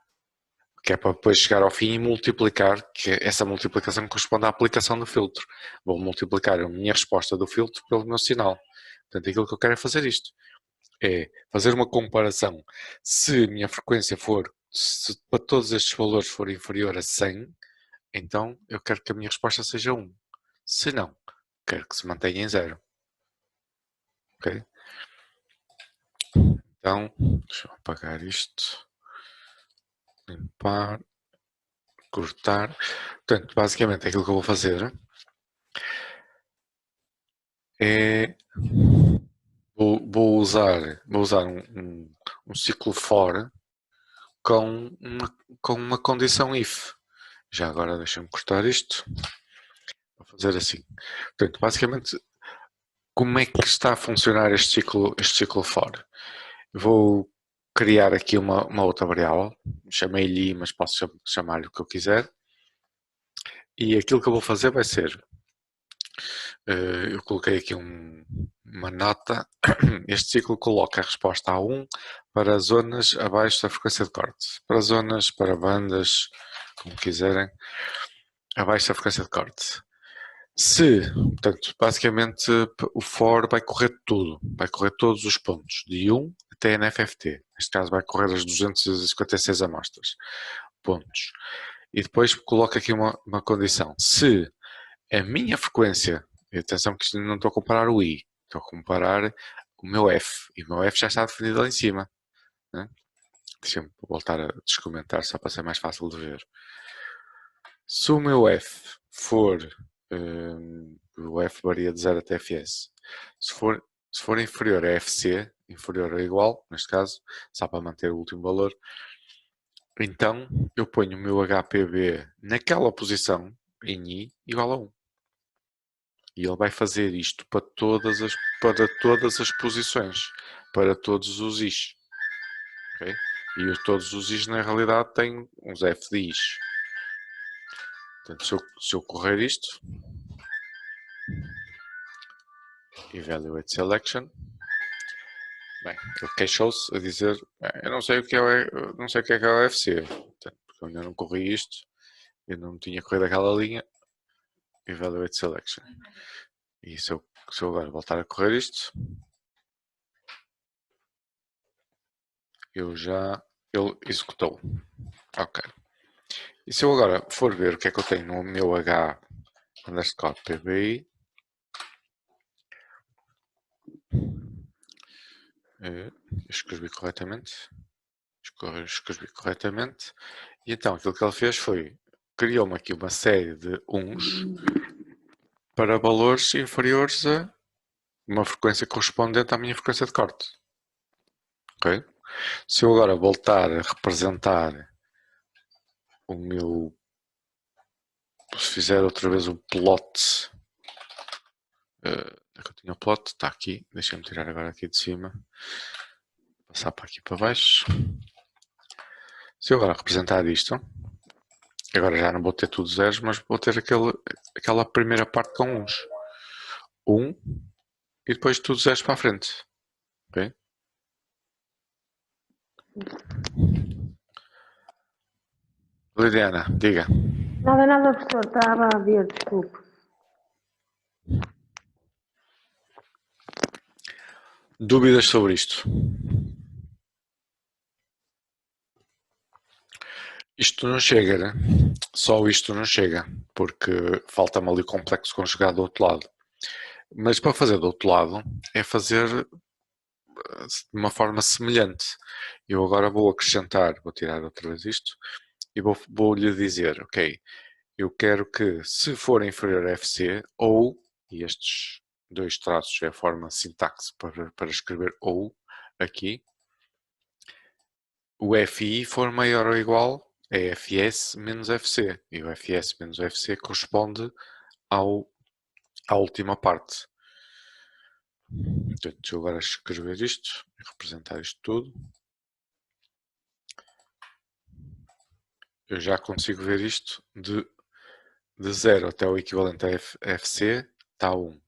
que é para depois chegar ao fim e multiplicar, que essa multiplicação corresponde à aplicação do filtro. Vou multiplicar a minha resposta do filtro pelo meu sinal. Portanto, aquilo que eu quero é fazer isto. É fazer uma comparação. Se a minha frequência se para todos estes valores for inferior a 100, então eu quero que a minha resposta seja 1. Se não, quero que se mantenha em 0. Ok? Então, deixa eu apagar isto. limpar, cortar. Portanto, basicamente aquilo que eu vou fazer é vou usar um ciclo for com uma condição if. Já agora deixa-me cortar isto. Vou fazer assim. Portanto, basicamente, como é que está a funcionar este ciclo for? Vou criar aqui uma outra variável. Chamei-lhe i, mas posso chamar-lhe o que eu quiser. E aquilo que eu vou fazer vai ser, eu coloquei aqui uma nota, este ciclo coloca a resposta a 1 para zonas abaixo da frequência de corte, para bandas, como quiserem, abaixo da frequência de corte. Portanto, basicamente o for vai correr tudo, vai correr todos os pontos, de 1 até NFFT, neste caso vai correr as 256 amostras, pontos. E depois coloco aqui uma condição, se a minha frequência, e atenção que não estou a comparar o I, estou a comparar o meu F, e o meu F já está definido lá em cima. Né? Deixa-me voltar a descomentar só para ser mais fácil de ver. Se o meu F for, o F varia de 0 até Fs, se for inferior a FC, inferior ou igual, neste caso, só para manter o último valor, então eu ponho o meu HPB naquela posição, em I, igual a 1. E ele vai fazer isto para todas as posições, para todos os Is. Okay? E todos os Is na realidade têm uns F de Is. Portanto, se eu correr isto, Evaluate Selection, bem, ele queixou-se a dizer, eu não sei o que é o FC, portanto, porque eu ainda não corri isto, eu não tinha corrido aquela linha, Evaluate Selection. E se eu agora voltar a correr isto, ele executou. Ok. E se eu agora for ver o que é que eu tenho no meu H underscore PBI, escrevi corretamente, e então aquilo que ele fez foi, criou-me aqui uma série de uns para valores inferiores a uma frequência correspondente à minha frequência de corte. Ok? Se eu agora voltar a representar o meu, se fizer outra vez o plot, é que eu tinha o plot, está aqui, deixa-me tirar agora aqui de cima, passar para aqui para baixo. Se eu agora representar isto, agora já não vou ter tudo zeros, mas vou ter aquela primeira parte com uns. 1 e depois tudo zeros para a frente. Ok? Liliana, diga. Nada, professor, estava a ver, desculpe. Dúvidas sobre isto? Isto não chega, né? Só isto não chega, porque falta-me ali o complexo conjugado do outro lado. Mas para fazer do outro lado, é fazer de uma forma semelhante. Eu agora vou acrescentar, vou tirar outra vez isto, e vou-lhe dizer, ok, eu quero que, se for inferior a FC, ou, e estes dois traços é a forma sintaxe para escrever ou, aqui, o FI for maior ou igual a FS menos FC. E o FS menos FC corresponde à última parte. Portanto, deixa eu agora escrever isto e representar isto tudo. Eu já consigo ver isto de 0 até o equivalente a FC, está 1.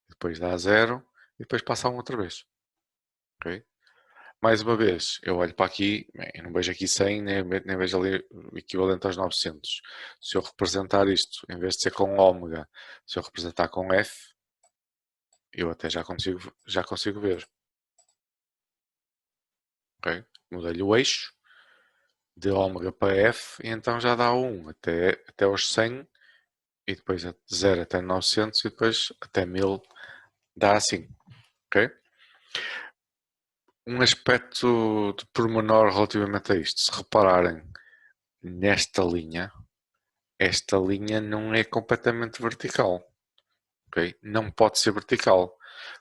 Depois dá 0 e depois passa a 1 outra vez. Okay? Mais uma vez, eu olho para aqui, eu não vejo aqui 100, nem vejo ali o equivalente aos 900. Se eu representar isto, em vez de ser com ômega, se eu representar com F, eu até já consigo ver. Okay? Mudei-lhe o eixo de ômega para F e então já dá 1 até aos 100 e depois de 0 até 900 e depois até 1000 dá assim. Ok? Um aspecto de pormenor relativamente a isto, se repararem, nesta linha, esta linha não é completamente vertical. Okay? Não pode ser vertical,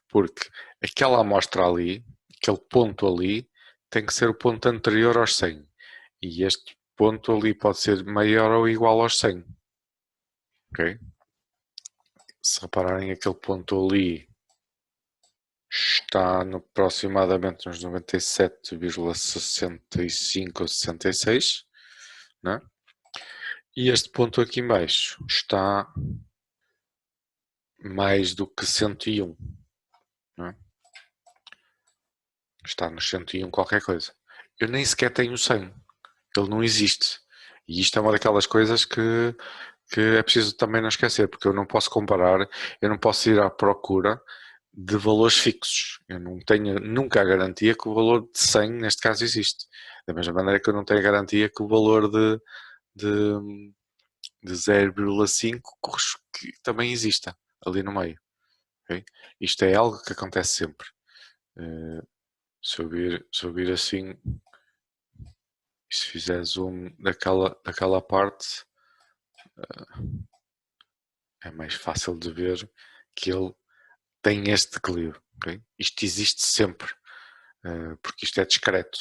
porque aquela amostra ali, aquele ponto ali, tem que ser o ponto anterior aos 100. E este ponto ali pode ser maior ou igual aos 100. Ok? Se repararem, aquele ponto ali está no, aproximadamente nos 97,65 ou 66, né? E este ponto aqui em baixo está mais do que 101, né? Está nos 101 qualquer coisa. Eu nem sequer tenho 100. Ele não existe. E isto é uma daquelas coisas que é preciso também não esquecer, porque eu não posso comparar, eu não posso ir à procura de valores fixos. Eu não tenho nunca a garantia que o valor de 100, neste caso, existe. Da mesma maneira que eu não tenho a garantia que o valor de 0,5 que também exista ali no meio. Okay? Isto é algo que acontece sempre. Se eu vir assim, e se fizer zoom daquela parte, é mais fácil de ver que ele tem este declive. Okay? Isto existe sempre, porque isto é discreto.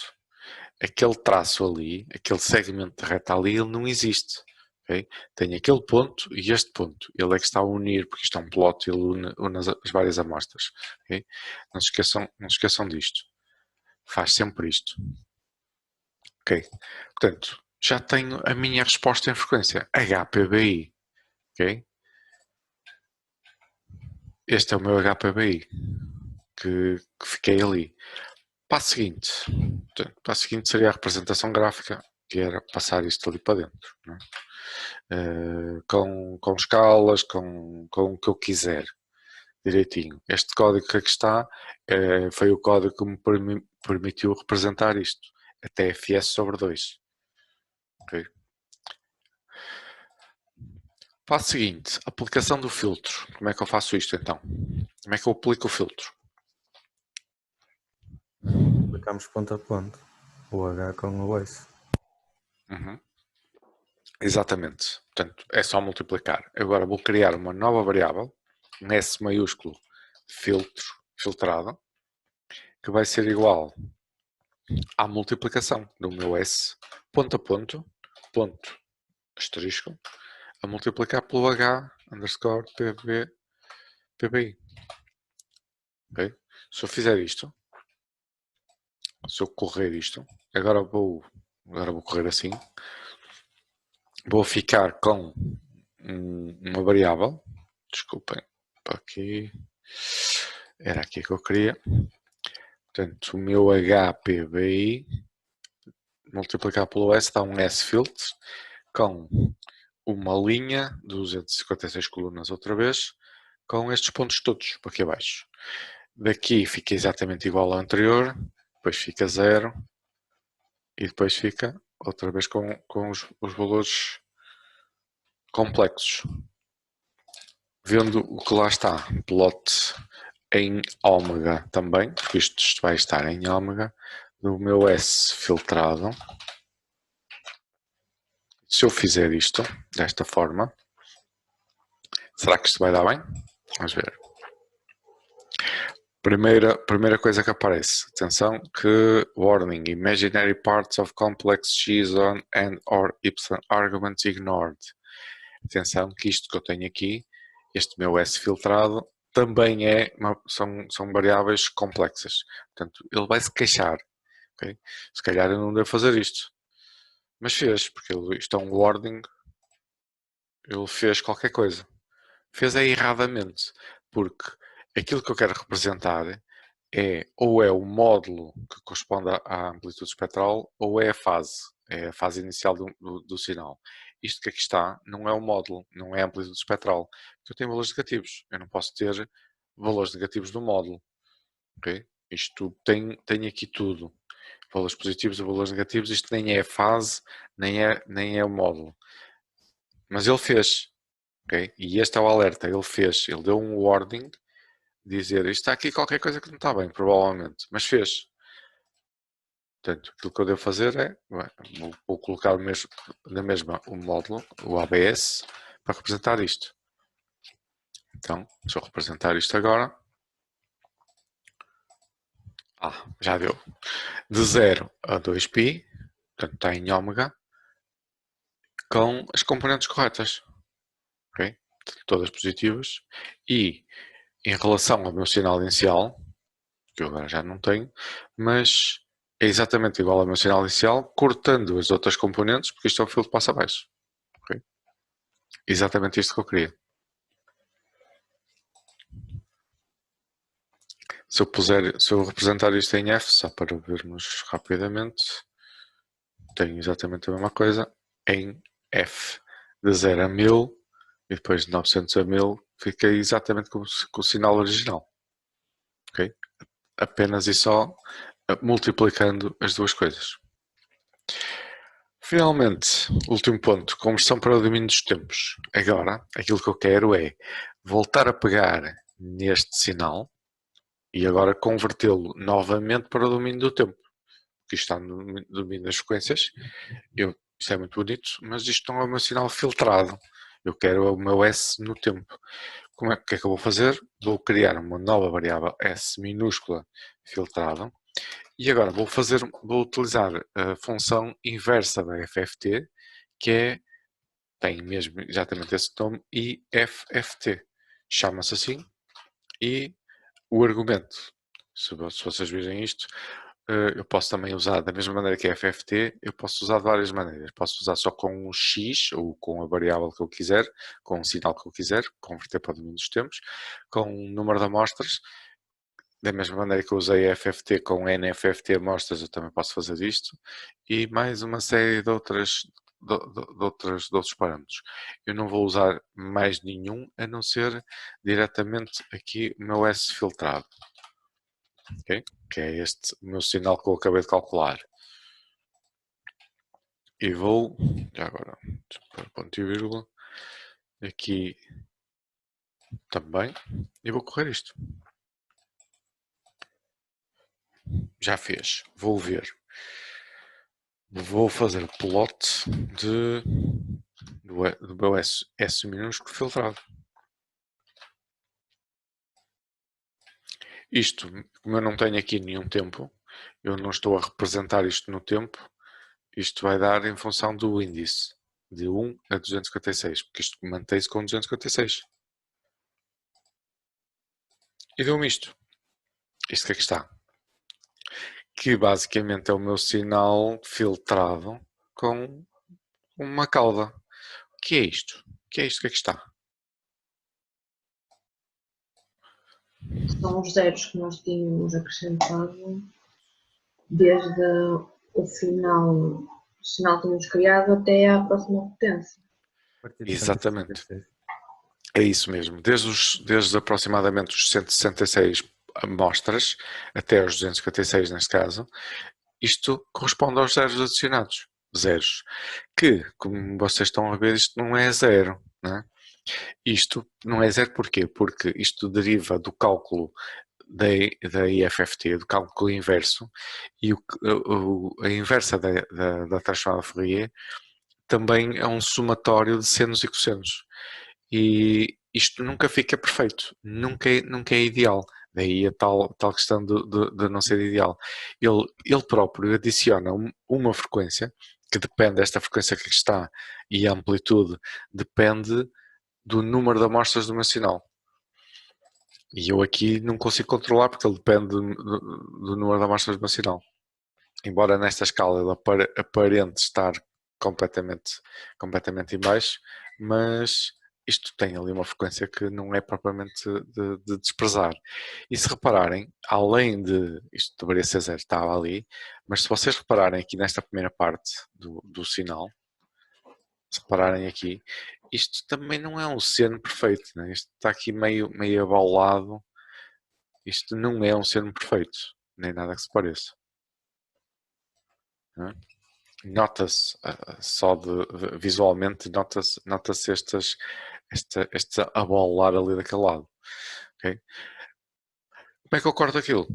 Aquele traço ali, aquele segmento de reta ali, ele não existe. Okay? Tem aquele ponto e este ponto. Ele é que está a unir, porque isto é um plot, ele une as várias amostras. Okay? Não se esqueçam disto. Faz sempre isto. Ok. Portanto, já tenho a minha resposta em frequência. HPBI. Ok? Este é o meu HPBI que fiquei ali. Passo seguinte. Portanto, passo seguinte seria a representação gráfica, que era passar isto ali para dentro. Não é? Com escalas, com o que eu quiser. Direitinho. Este código que aqui está foi o código que me permitiu representar isto. Até fs sobre 2. Ok? Passo seguinte, aplicação do filtro. Como é que eu faço isto então? Como é que eu aplico o filtro? Aplicamos ponto a ponto. O H com o S. Uhum. Exatamente. Portanto, é só multiplicar. Agora vou criar uma nova variável, um S maiúsculo, filtrado, que vai ser igual à multiplicação do meu S, ponto a ponto, ponto, asterisco, a multiplicar pelo H, underscore, PBI. Okay? Se eu fizer isto, se eu correr isto, agora vou correr assim, vou ficar com uma variável, desculpem, para aqui, era aqui que eu queria, portanto o meu HPBI multiplicar pelo S dá um S-filter com uma linha de 256 colunas outra vez, com estes pontos todos para aqui abaixo. Daqui fica exatamente igual ao anterior, depois fica 0 e depois fica outra vez com os valores complexos. Vendo o que lá está, plot em ômega também, isto vai estar em ômega, do meu S filtrado. Se eu fizer isto, desta forma, será que isto vai dar bem? Vamos ver. Primeira coisa que aparece, atenção que warning, imaginary parts of complex JSON and or Y arguments ignored. Atenção que isto que eu tenho aqui, este meu S filtrado, também são variáveis complexas. Portanto, ele vai se queixar. Okay? Se calhar eu não devo fazer isto. Mas fez, porque isto é um warning, ele fez qualquer coisa. Fez erradamente, porque aquilo que eu quero representar ou é o módulo que corresponde à amplitude espectral ou é a fase inicial do sinal. Isto que aqui está não é o módulo, não é a amplitude espectral, porque eu tenho valores negativos, eu não posso ter valores negativos do módulo. Okay? Isto tem aqui tudo, valores positivos e valores negativos, isto nem é a fase, nem é o módulo. Mas ele fez. Okay? E este é o alerta, ele deu um warning, dizer, isto está aqui qualquer coisa que não está bem, provavelmente, mas fez. Portanto, aquilo que eu devo fazer é, vou colocar na mesma o módulo, o ABS, para representar isto. Então, deixa eu representar isto agora. Já deu. De 0 a 2π, portanto está em ômega, com as componentes corretas. Okay? Todas positivas. E em relação ao meu sinal inicial, que eu agora já não tenho, mas é exatamente igual ao meu sinal inicial, cortando as outras componentes, porque isto é o fio de passo abaixo. Okay? Exatamente isto que eu queria. Se eu representar isto em F, só para vermos rapidamente, tenho exatamente a mesma coisa em F. De 0 a 1000 e depois de 900 a 1000 fica exatamente com o sinal original. Okay? Apenas e só multiplicando as duas coisas. Finalmente, último ponto, conversão para o domínio dos tempos. Agora, aquilo que eu quero é voltar a pegar neste sinal e agora convertê-lo novamente para o domínio do tempo. Porque isto está no domínio das frequências. Isto é muito bonito, mas isto não é o meu sinal filtrado. Eu quero o meu S no tempo. O que é que eu vou fazer? Vou criar uma nova variável S minúscula filtrada. E agora vou utilizar a função inversa da FFT, que tem mesmo exatamente esse nome, IFFT. Chama-se assim. E o argumento, se vocês virem isto, eu posso também usar da mesma maneira que a FFT, eu posso usar de várias maneiras. Posso usar só com um X, ou com a variável que eu quiser, com o sinal que eu quiser, converter para o domínio dos tempos, com o número de amostras. Da mesma maneira que eu usei a FFT com NFFT amostras, eu também posso fazer isto. E mais uma série de outros parâmetros. Eu não vou usar mais nenhum, a não ser diretamente aqui o meu S filtrado. Okay? Que é este meu sinal que eu acabei de calcular. E vou, já agora, para ponto e vírgula, aqui também, e vou correr isto. Já fez. Vou ver. Vou fazer plot do meu S minúsculo filtrado. Isto, como eu não tenho aqui nenhum tempo, eu não estou a representar isto no tempo, isto vai dar em função do índice, de 1 a 256, porque isto mantém-se com 256. E deu-me isto. Isto que é que está? Que basicamente é o meu sinal filtrado com uma cauda. O que é isto? O que é isto que é que está? São os zeros que nós tínhamos acrescentado desde o final, o sinal que tínhamos criado até à próxima potência. Exatamente. É isso mesmo. Desde aproximadamente os 166 amostras até os 256 neste caso, isto corresponde aos zeros adicionados. Zeros. Que, como vocês estão a ver, isto não é zero. Né? Isto não é zero porquê? Porque isto deriva do cálculo da IFFT, do cálculo inverso, e a inversa da transformada Fourier também é um somatório de senos e cossenos. E isto nunca fica perfeito, nunca é ideal. Daí a tal questão de não ser ideal. Ele próprio adiciona uma frequência, que depende desta frequência que está, e a amplitude depende do número de amostras do meu sinal. E eu aqui não consigo controlar porque ele depende do número de amostras do meu sinal. Embora nesta escala ele aparente estar completamente em baixo, mas isto tem ali uma frequência que não é propriamente de desprezar. E se repararem, além de isto deveria ser zero, estava ali, mas se vocês repararem aqui nesta primeira parte do sinal, se repararem aqui, isto também não é um seno perfeito, né? Isto está aqui meio abaulado, isto não é um seno perfeito, nem nada que se pareça. Né? Nota-se, só visualmente, nota-se este abaular ali daquele lado. Okay? Como é que eu corto aquilo?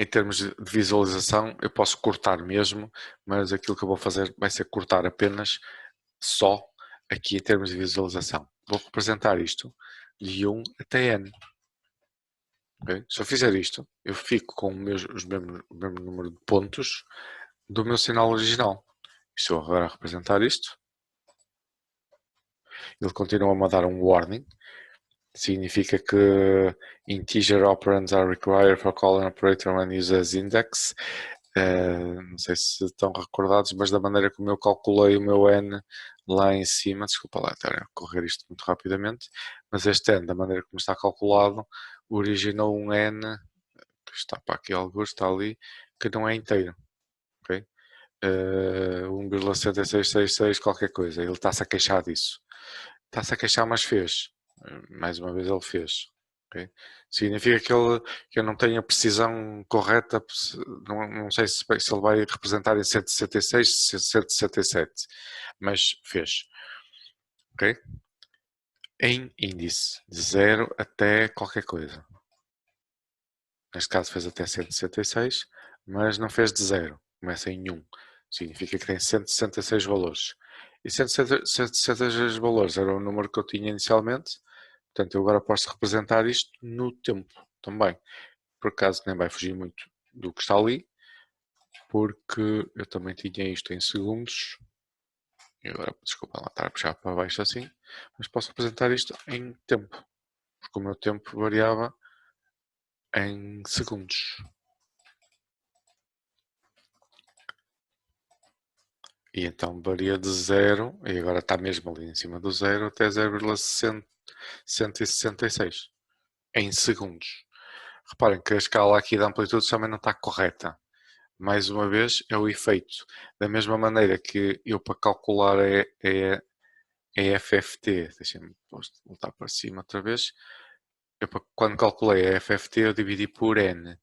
em termos de visualização, eu posso cortar mesmo, mas aquilo que eu vou fazer vai ser cortar apenas só aqui em termos de visualização. Vou representar isto de 1 até n. Okay? Se eu fizer isto, eu fico com o mesmo número de pontos do meu sinal original. Se eu agora representar isto, ele continua a dar um warning. Significa que integer operands are required for calling operator when used as index. Não sei se estão recordados, mas da maneira como eu calculei o meu n lá em cima, desculpa lá estar a correr isto muito rapidamente, mas este n, da maneira como está calculado, originou um n, que está para aqui alguns, está ali, que não é inteiro. Okay? 1,7666 qualquer coisa, ele está-se a queixar disso. Está-se a queixar, mas fez. Mais uma vez ele fez. Okay? Significa que eu não tenho a precisão correta, não sei se ele vai representar em 166, 167, mas fez. Okay? Em índice, de 0 até qualquer coisa. Neste caso fez até 166, mas não fez de 0, começa em 1. Significa que tem 166 valores. E 166 valores era o número que eu tinha inicialmente. Portanto, eu agora posso representar isto no tempo também. Por acaso nem vai fugir muito do que está ali, porque eu também tinha isto em segundos. E agora, desculpa lá estar a puxar para baixo assim, mas posso representar isto em tempo, porque o meu tempo variava em segundos. E então varia de 0, e agora está mesmo ali em cima do 0, até 0,166 em segundos. Reparem que a escala aqui da amplitude também não está correta. Mais uma vez, é o efeito. Da mesma maneira que eu, para calcular a FFT, deixem-me voltar para cima outra vez, quando calculei a FFT eu dividi por n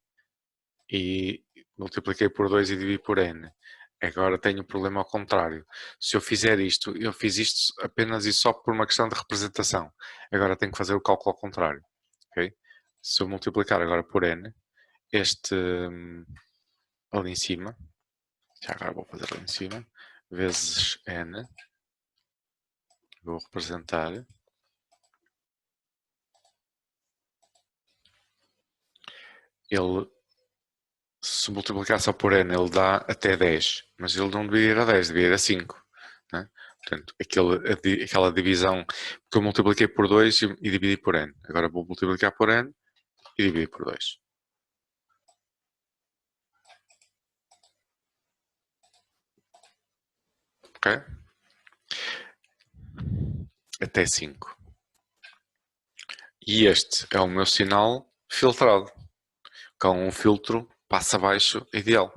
e multipliquei por 2 e dividi por n. Agora tenho um problema ao contrário. Se eu fizer isto, eu fiz isto apenas e só por uma questão de representação. Agora tenho que fazer o cálculo ao contrário. Okay? Se eu multiplicar agora por n, este ali em cima, já agora vou fazer ali em cima, vezes n, vou representar, ele, se multiplicar só por n, ele dá até 10, mas ele não devia ir a 10, devia ir a 5. Né? Portanto, aquela divisão que eu multipliquei por 2 e dividi por n. Agora vou multiplicar por n e dividir por 2. Ok? Até 5. E este é o meu sinal filtrado, com um filtro passa abaixo ideal.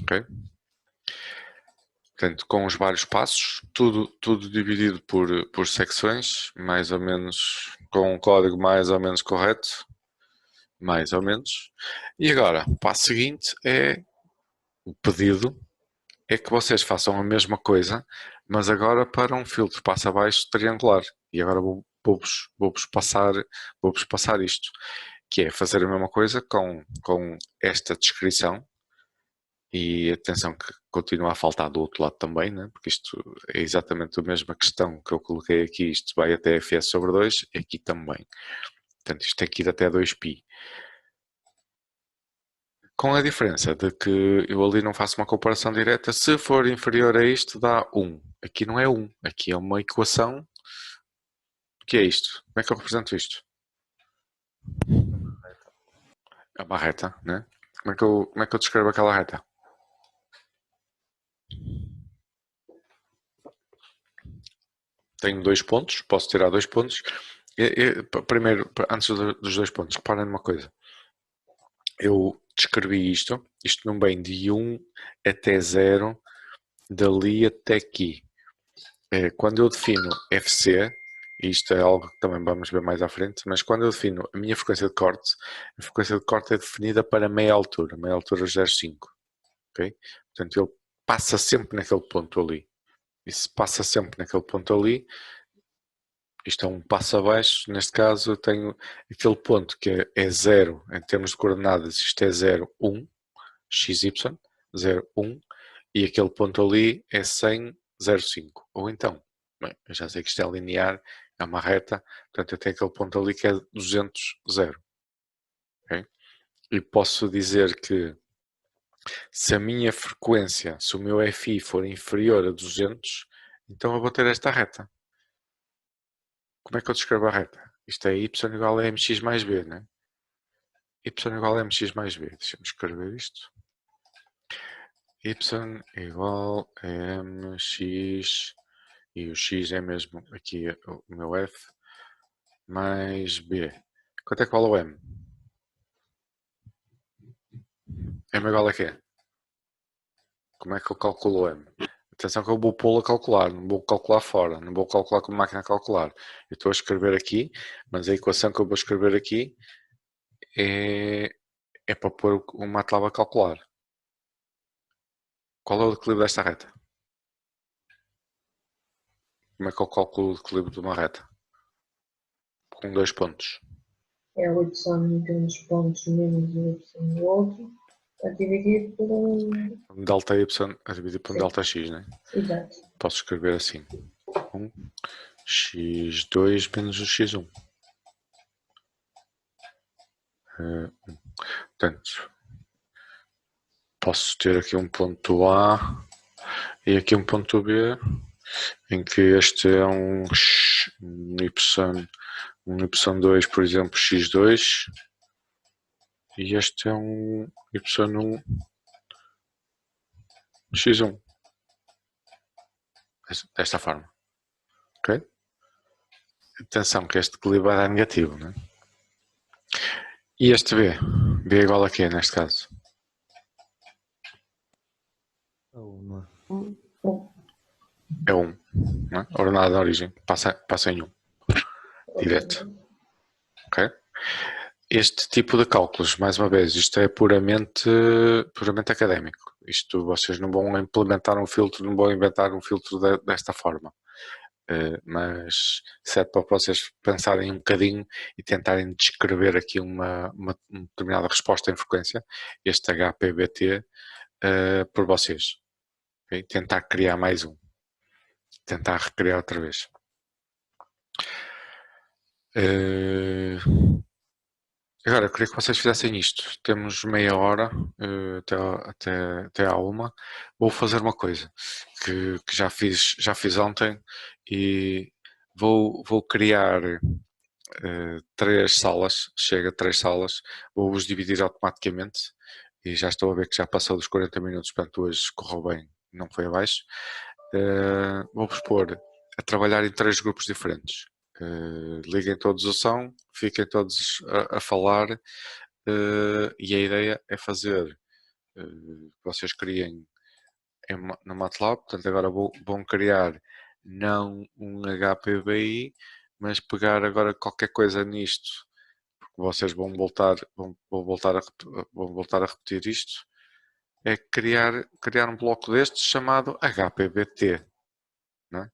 Ok? Portanto, com os vários passos, tudo dividido por secções, mais ou menos, com um código mais ou menos correto, mais ou menos. E agora, o passo seguinte é o pedido, é que vocês façam a mesma coisa, mas agora para um filtro passa abaixo triangular. E agora vou-vos passar isto, que é fazer a mesma coisa com esta descrição. E atenção que continua a faltar do outro lado também, né? Porque isto é exatamente a mesma questão que eu coloquei aqui, isto vai até fs sobre 2, aqui também. Portanto, isto tem que ir até 2π. Com a diferença de que eu ali não faço uma comparação direta, se for inferior a isto dá 1. Aqui não é 1, aqui é uma equação. O que é isto? Como é que eu represento isto? É uma reta, né? Como é que eu descrevo aquela reta? Tenho 2 pontos, posso tirar 2 pontos. Primeiro, antes dos 2 pontos, reparem numa coisa. Eu descrevi isto não vem de 1 até 0, dali até aqui. Quando eu defino FC, isto é algo que também vamos ver mais à frente, mas quando eu defino a minha frequência de corte, a frequência de corte é definida para meia altura 0,5. Okay? Portanto, ele passa sempre naquele ponto ali. E se passa sempre naquele ponto ali, Isto é um passo abaixo. Neste caso eu tenho aquele ponto que é 0 em termos de coordenadas. Isto é 0, 1, xy, 0, 1. E aquele ponto ali é 100, 0, 5. Ou então, bem, eu já sei que isto é linear, é uma reta. Portanto eu tenho aquele ponto ali que é 200, 0. Okay? E posso dizer que se a minha frequência, se o meu FI for inferior a 200, então eu vou ter esta reta. Como é que eu descrevo a reta? Isto é y igual a mx mais b, né? Y igual a mx mais b. Deixa-me escrever isto. Y igual a mx, e o x é mesmo aqui o meu f, mais b. Quanto é que vale o m? M igual a quê? Como é que eu calculo o m? Atenção que eu vou pô-lo a calcular, não vou calcular fora, não vou calcular com a máquina a calcular. Eu estou a escrever aqui, mas a equação que eu vou escrever aqui é para pôr o MATLAB a calcular. Qual é o declive desta reta? Como é que eu calculo o declive de uma reta? Com 2 pontos. É o y de uns pontos menos o y do outro, a dividir por um. Delta y a dividir por um Sim. delta x, né? Exato. Posso escrever assim. x2 menos o x1. Portanto, posso ter aqui um ponto A e aqui um ponto B, em que este é um y2, por exemplo, x2, e este é um y1, x1. Desta forma. Ok? Atenção que este declive vai dar negativo, né? E este B? B é igual a quê neste caso? É 1. Não é? Ordenada de origem. Passa em 1. Direto. Ok? Este tipo de cálculos, mais uma vez, isto é puramente académico. Isto, vocês não vão implementar um filtro, não vão inventar um filtro desta forma. Mas serve para vocês pensarem um bocadinho e tentarem descrever aqui uma determinada resposta em frequência, este HPBT, por vocês. Okay? Tentar criar mais um. Tentar recriar outra vez. Agora, eu queria que vocês fizessem isto. Temos meia hora até à 1. Vou fazer uma coisa que já fiz ontem e vou criar 3 salas. Chega a 3 salas. Vou-os dividir automaticamente e já estou a ver que já passou dos 40 minutos, portanto hoje correu bem, não foi abaixo. Vou-vos pôr a trabalhar em 3 grupos diferentes. Liguem todos o som, fiquem todos a falar e a ideia é fazer vocês criem no MATLAB, portanto agora vão criar não um HPBI, mas pegar agora qualquer coisa nisto, porque vocês vão voltar a repetir isto, é criar um bloco destes chamado HPBT, não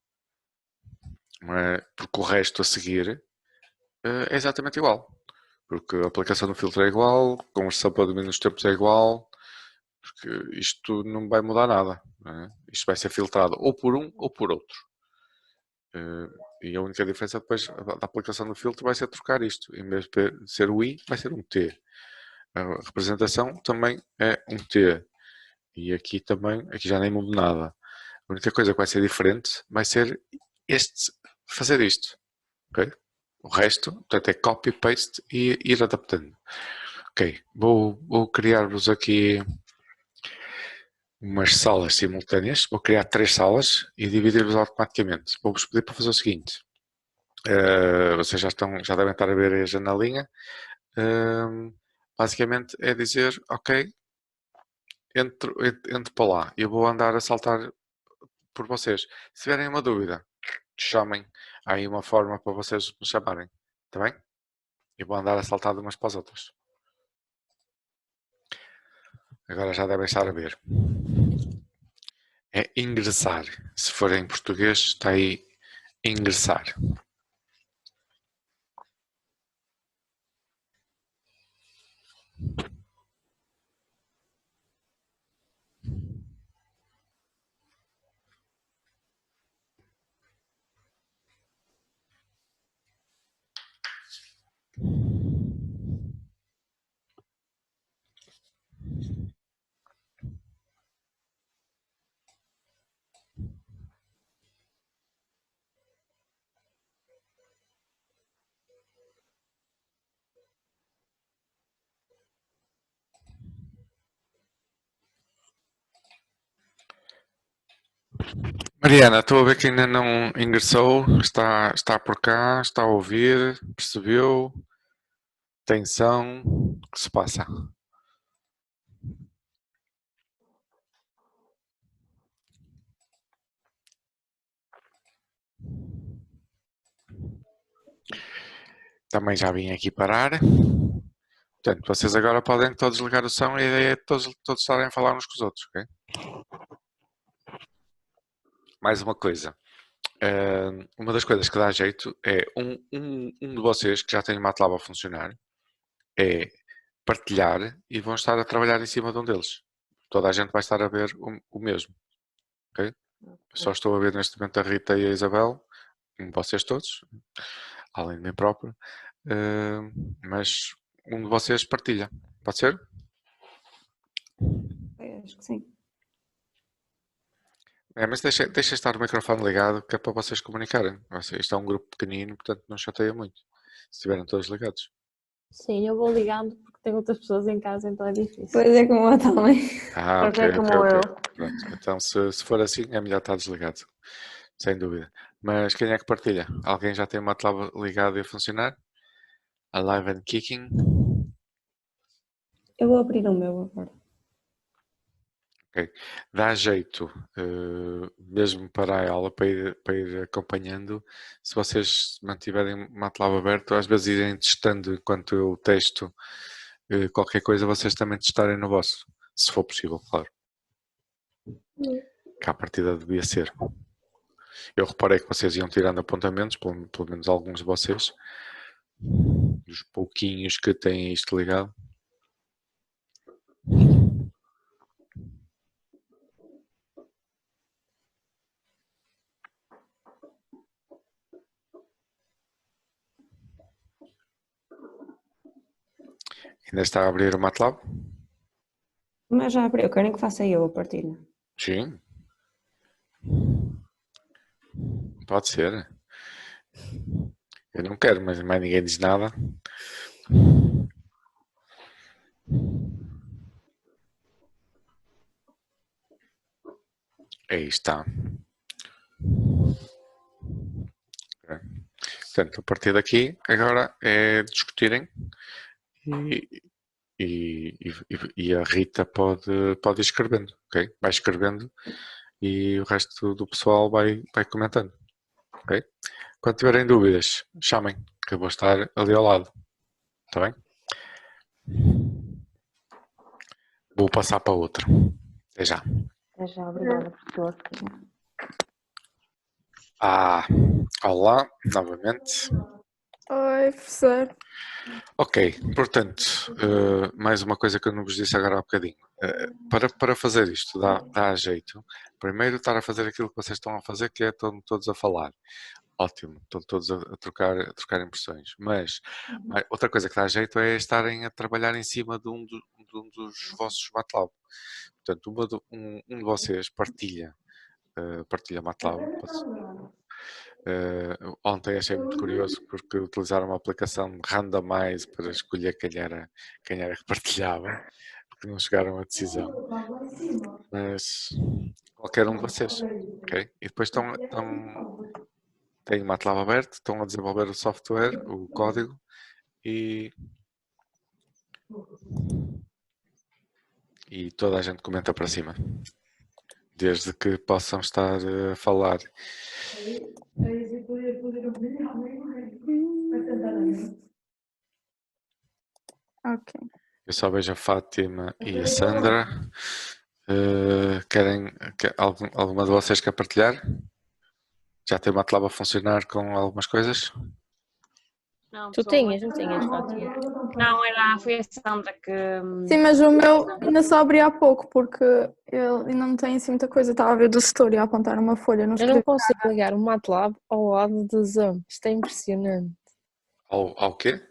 é? Porque o resto a seguir é exatamente igual. Porque a aplicação do filtro é igual, a conversão para domínio dos tempos é igual, porque isto não vai mudar nada. Não é? Isto vai ser filtrado ou por um ou por outro. E a única diferença depois da aplicação do filtro vai ser trocar isto. Em vez de ser o I, vai ser um T. A representação também é um T. E aqui também, aqui já nem muda nada. A única coisa que vai ser diferente vai ser fazer isto. Ok? O resto, portanto, é copy, paste e ir adaptando. Ok, vou criar-vos aqui umas salas simultâneas. Vou criar 3 salas e dividir-vos automaticamente. Vou-vos pedir para fazer o seguinte. Vocês já devem estar a ver a janelinha. Basicamente é dizer, ok, entre para lá. Eu vou andar a saltar por vocês. Se tiverem uma dúvida, chamem. Há aí uma forma para vocês me chamarem. Está bem? Eu vou andar a saltar de umas para as outras. Agora já devem estar a ver. É ingressar. Se for em português, está aí ingressar. Mariana, estou a ver que ainda não ingressou, está por cá, está a ouvir, percebeu, atenção, o que se passa? Também já vim aqui parar. Portanto, vocês agora podem todos ligar o som e a ideia é todos estarem a falar uns com os outros, ok? Mais uma coisa. Uma das coisas que dá jeito é um de vocês que já tem o MATLAB a funcionar é partilhar e vão estar a trabalhar em cima de um deles. Toda a gente vai estar a ver o mesmo, ok? Só estou a ver neste momento a Rita e a Isabel, vocês todos, além de mim próprio, mas um de vocês partilha. Pode ser? Acho que sim. Mas deixa estar o microfone ligado, que é para vocês comunicarem. Isto é um grupo pequenino, portanto não chateia muito. Se estiverem todos ligados. Sim, eu vou ligando porque tenho outras pessoas em casa, então é difícil. Pois é, como eu também. Pois é como eu. Pronto. Então, se for assim, é melhor estar desligado. Sem dúvida. Mas quem é que partilha? Alguém já tem o MATLAB ligado e a funcionar? Alive and kicking? Eu vou abrir o meu agora. Ok. Dá jeito, mesmo para a aula, para ir acompanhando. Se vocês mantiverem o MATLAB aberto, às vezes irem testando enquanto eu testo qualquer coisa, vocês também testarem no vosso. Se for possível, claro. Que à partida devia ser. Eu reparei que vocês iam tirando apontamentos, pelo menos alguns de vocês, dos pouquinhos que têm isto ligado. Ainda está a abrir o MATLAB? Mas já abriu, querem que faça eu a partilha? Sim. Pode ser. Eu não quero, mas mais ninguém diz nada. Aí está. Portanto, a partir daqui, agora é discutirem e a Rita pode ir escrevendo, ok? Vai escrevendo e o resto do pessoal vai comentando, ok? Quando tiverem dúvidas, chamem, que eu vou estar ali ao lado, está bem? Vou passar para outra. Até já. Até já, obrigada, professor. Olá, novamente. Oi, professor. Ok, portanto, mais uma coisa que eu não vos disse agora há bocadinho. Para fazer isto, dá jeito. Primeiro, estar a fazer aquilo que vocês estão a fazer, que é estão todos a falar. Ótimo, estão todos a trocar impressões. Mas outra coisa que dá jeito é estarem a trabalhar em cima de um dos vossos MATLAB. Portanto, um de vocês partilha MATLAB. Ontem achei muito curioso porque utilizaram uma aplicação de randomize para escolher quem era que partilhava, porque não chegaram à decisão. Mas qualquer um de vocês, ok? E depois têm o MATLAB aberto, estão a desenvolver o software, o código e toda a gente comenta para cima. Desde que possam estar a falar. Ok. Eu só vejo a Fátima e a Sandra. Alguma de vocês quer partilhar? Já tem o MATLAB a funcionar com algumas coisas? Não, Tu sou tinhas, não eu. tinhas, Fátima? Não, foi a Sandra que. Sim, mas o meu ainda só abri há pouco, porque ele ainda não tem assim muita coisa. Estava a ver do setor e a apontar uma folha, não Eu não escrevi. consigo ligar o MATLAB ao lado do Zoom. Isto é impressionante. Ao quê?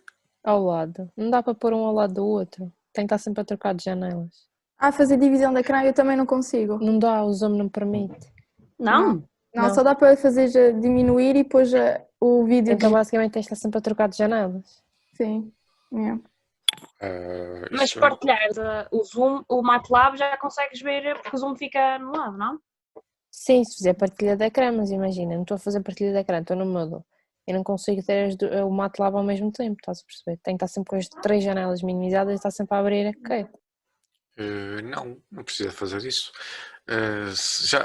Ao lado. Não dá para pôr um ao lado do outro. Tem que estar sempre a trocar de janelas. Fazer divisão da ecrã eu também não consigo. Não dá, o Zoom não permite. Não? Não, Não. só dá para fazer diminuir e depois o vídeo. Então basicamente tens de estar sempre a trocar de janelas. Sim. É. Mas Isso- partilhar o Zoom, o MATLAB já consegues ver porque o Zoom fica no lado, não? Sim, se fizer partilha de ecrã, mas imagina, não estou a fazer partilha de ecrã, estou no Moodle. Eu não consigo ter o MATLAB ao mesmo tempo, estás a perceber? Tenho que estar sempre com as 3 janelas minimizadas e estar sempre a abrir a que quer. não precisa fazer isso.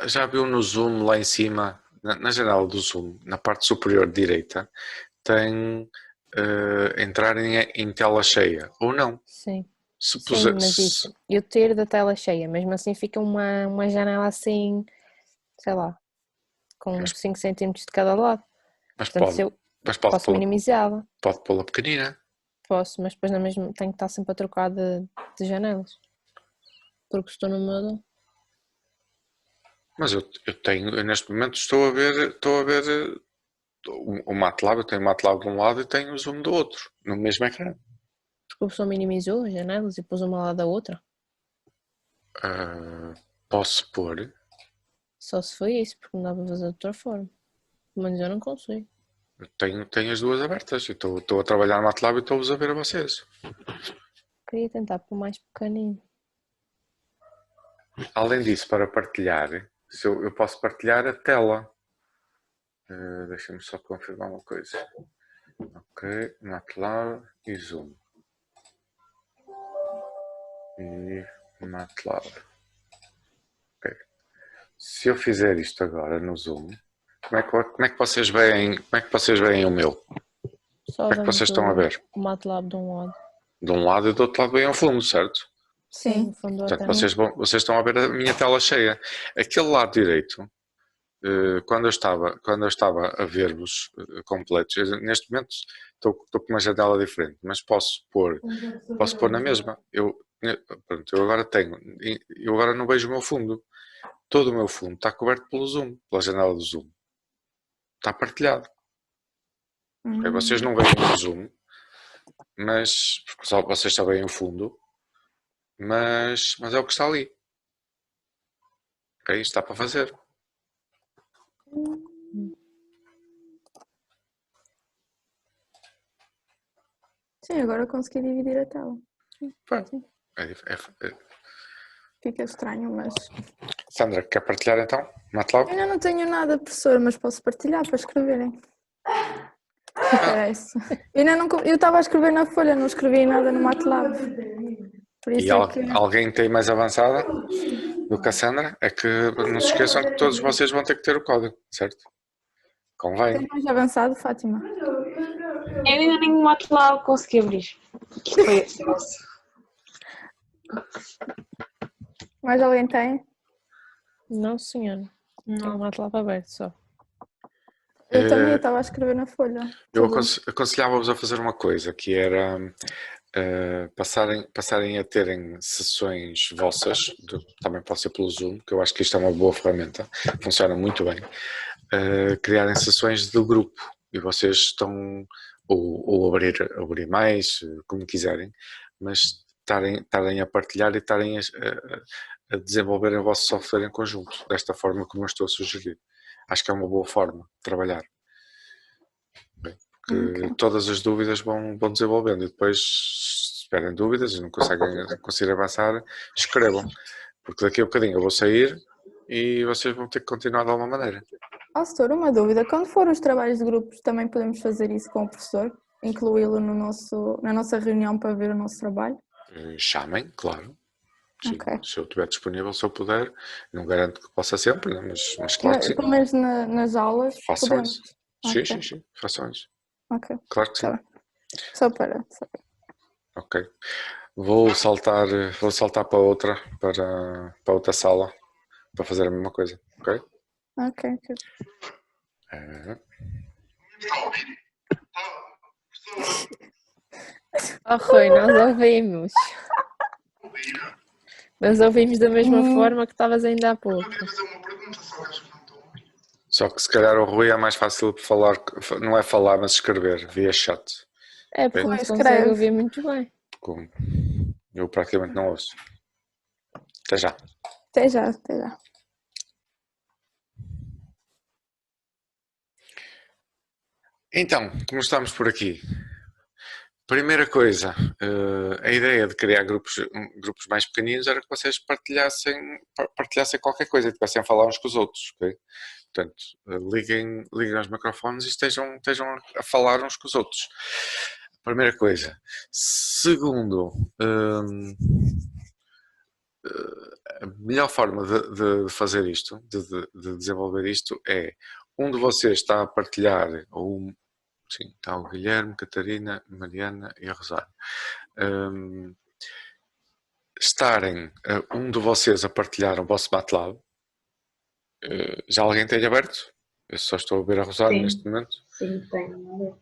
Já viu no Zoom lá em cima, na janela do Zoom, na parte superior direita, tem entrar em tela cheia, ou não. Sim. Se Sim, puser, mas isso, eu ter da tela cheia, mesmo assim fica uma janela assim, sei lá, com Mas- 5 centímetros de cada lado. mas Portanto, pode, se eu mas pode posso pô-la, minimizá-la, pode pô-la pequenina. posso, mas depois na mesma tenho que estar sempre a trocar de janelas. Porque estou no Moodle. Mas eu neste momento estou a ver o MATLAB, eu tenho o MATLAB de um lado e tenho o Zoom do outro, no mesmo ecrã. Porque a pessoa minimizou as janelas e pôs uma ao lado da outra. Posso pôr, Só se foi isso, porque não dá para fazer de outra forma. Pelo menos eu não consigo. eu tenho as duas abertas e estou a trabalhar no MATLAB e estou-vos a ver a vocês. Queria tentar pôr mais pequenino. Além disso, para partilhar, se eu posso partilhar a tela. Deixa-me só confirmar uma coisa. Ok, MATLAB e Zoom. E MATLAB. Ok. Se eu fizer isto agora no Zoom, como é que vocês veem o meu? Só Como é que vemos vocês estão a ver? o MATLAB de um lado. De um lado e do outro lado veem o fundo, certo? Sim, no fundo Portanto, até. vocês estão a ver a minha tela cheia. Aquele lado direito, quando eu estava a ver-vos completos, neste momento estou com uma janela diferente, mas posso pôr na mesma. Pronto, eu agora não vejo o meu fundo. Todo o meu fundo está coberto pelo Zoom, pela janela do Zoom. Está partilhado. Ok, vocês não veem o Zoom, mas porque só vocês só veem o fundo, mas é o que está ali. Ok, isto está para fazer. Sim, agora consegui dividir a tela. Fica estranho, mas. Sandra, quer partilhar então? MATLAB? Eu ainda não tenho nada, professor, mas posso partilhar para escreverem. Era isso. Eu estava a escrever na folha, não escrevi nada no MATLAB. Por E isso é que. alguém tem mais avançada do que a Sandra? É que não se esqueçam que todos vocês vão ter que ter o código, certo? Convém. Tem mais avançado, Fátima? Eu ainda nem o MATLAB consegui abrir. Isto foi Mais alguém tem? Não, senhora. Tem o MATLAB aberto só. Eu também estava a escrever na folha. Eu aconselhava-vos a fazer uma coisa, que era passarem a terem sessões vossas, também pode ser pelo Zoom, que eu acho que isto é uma boa ferramenta, funciona muito bem, criarem sessões do grupo e vocês estão, ou abrir mais, como quiserem, mas estarem a partilhar e estarem a desenvolver o vosso software em conjunto, desta forma como eu estou a sugerir. Acho que é uma boa forma de trabalhar. Porque todas as dúvidas vão desenvolvendo e depois, se tiverem dúvidas e não conseguir avançar, escrevam. Porque daqui a bocadinho eu vou sair e vocês vão ter que continuar de alguma maneira. Setor, uma dúvida. Quando for os trabalhos de grupos, também podemos fazer isso com o professor? Incluí-lo na nossa reunião para ver o nosso trabalho? Chamem, claro. Sim, Ok. se eu estiver disponível, se eu puder, não garanto que possa sempre, né? mas claro que sim. Pelo menos nas aulas Façam podemos. isso. Ok. Sim, façam isso. Ok. Claro que sim. Tá bem. Só para saber. Ok. Vou saltar para outra sala para fazer a mesma coisa, ok? Ok. É. Oh, Rui, nós ouvimos. Nós ouvimos da mesma forma que estavas ainda há pouco. Só que se calhar o Rui é mais fácil falar, não é falar, mas escrever via chat. É, porque Ok? não se Escreve. consegue ouvir muito bem. Como eu praticamente não ouço. Até já. Até já, até já. Então, como estamos por aqui? Primeira coisa, a ideia de criar grupos mais pequeninos era que vocês partilhassem qualquer coisa e estivessem a falar uns com os outros, ok? Portanto, liguem os microfones e estejam a falar uns com os outros. Primeira coisa. Segundo, a melhor forma de fazer isto, de desenvolver isto, é um de vocês está a partilhar, sim, está o Guilherme, Catarina, Mariana e a Rosário. Estarem um de vocês a partilhar o vosso MATLAB. Já alguém tem aberto? Eu só estou a ver a Rosário Sim. neste momento. Sim, tenho.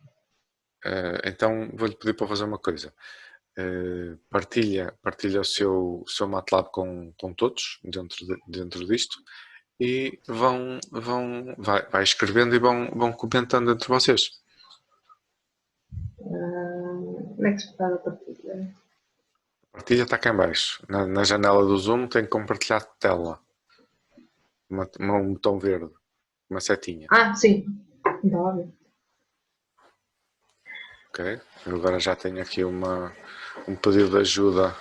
Então vou-lhe pedir para fazer uma coisa. Partilha o seu MATLAB com todos dentro disto e vai escrevendo e vão comentando entre vocês. Como é que se faz a partilha? A partilha está cá em baixo. Na janela do Zoom tem compartilhar de tela. Um botão verde. Uma setinha. Ah, sim. Então, a ver. Ok. Eu agora já tenho aqui um pedido de ajuda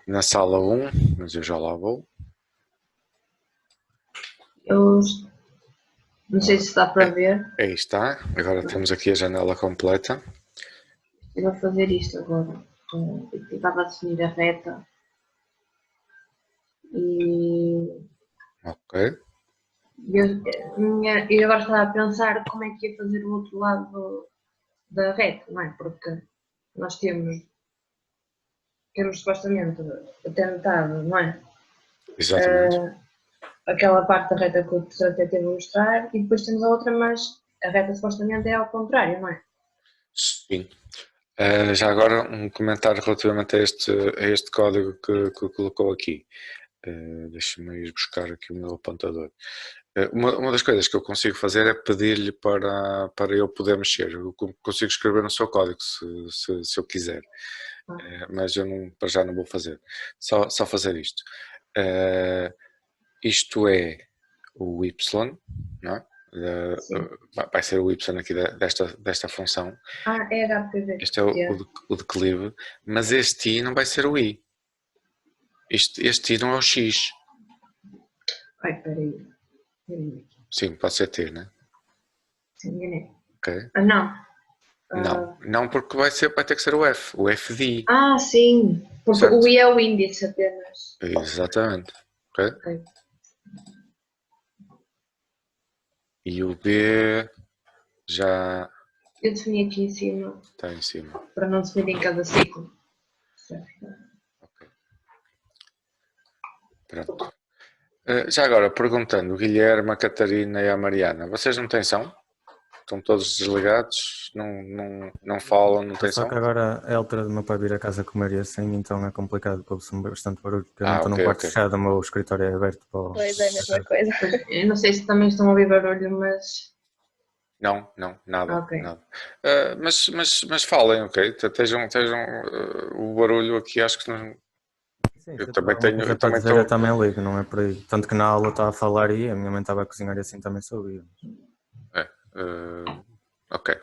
na sala 1, mas eu já lá vou. Eu não sei se dá para ver. Aí está. Agora temos aqui a janela completa. Eu vou fazer isto agora. Eu estava a definir a reta. E Ok. eu agora estava a pensar como é que ia fazer o outro lado da reta, não é? Porque nós temos supostamente atentado, não é? Exatamente. Aquela parte da reta que o professor até teve a mostrar e depois temos a outra, mas a reta supostamente é ao contrário, não é? Sim. Já agora um comentário relativamente a este código que colocou aqui. Deixa-me ir buscar aqui o meu apontador. Uma das coisas que eu consigo fazer é pedir-lhe para eu poder mexer. Eu consigo escrever no seu código se eu quiser. Mas eu para já não vou fazer. Só fazer isto. Isto é o Y, não é? Vai ser o Y aqui desta função. É HPV. Este é o declive, mas este I não vai ser o I. Este I não é o X. Ai, peraí. Sim, pode ser T, né? Sim, enganei. Ok. Não. Não, porque vai ter que ser o F, o FDI. Sim, porque Certo. o I é o índice apenas. Exatamente. Ok. Ok. E o B já Eu defini aqui em cima, está em cima. para não definir em cada ciclo. Ok. Pronto. Já agora, perguntando, o Guilherme, a Catarina e a Mariana, vocês não têm som? Estão todos desligados? Não falam, não têm Só som? que agora é a altura do meu pai vir a casa comer e assim, então é complicado, porque ouve-se bastante barulho, porque eu não estou num quarto fechado, o meu escritório é aberto para o... Pois é, a mesma coisa. Eu não sei se também estão a ouvir barulho, mas... Não, nada. Ok. Nada. Mas falem, ok? Estejam o barulho aqui, acho que não... Sim, Eu também tenho... Eu também ligo, não é por aí. Tanto que na aula estava a falar e a minha mãe estava a cozinhar e assim também se ouvia. Ok.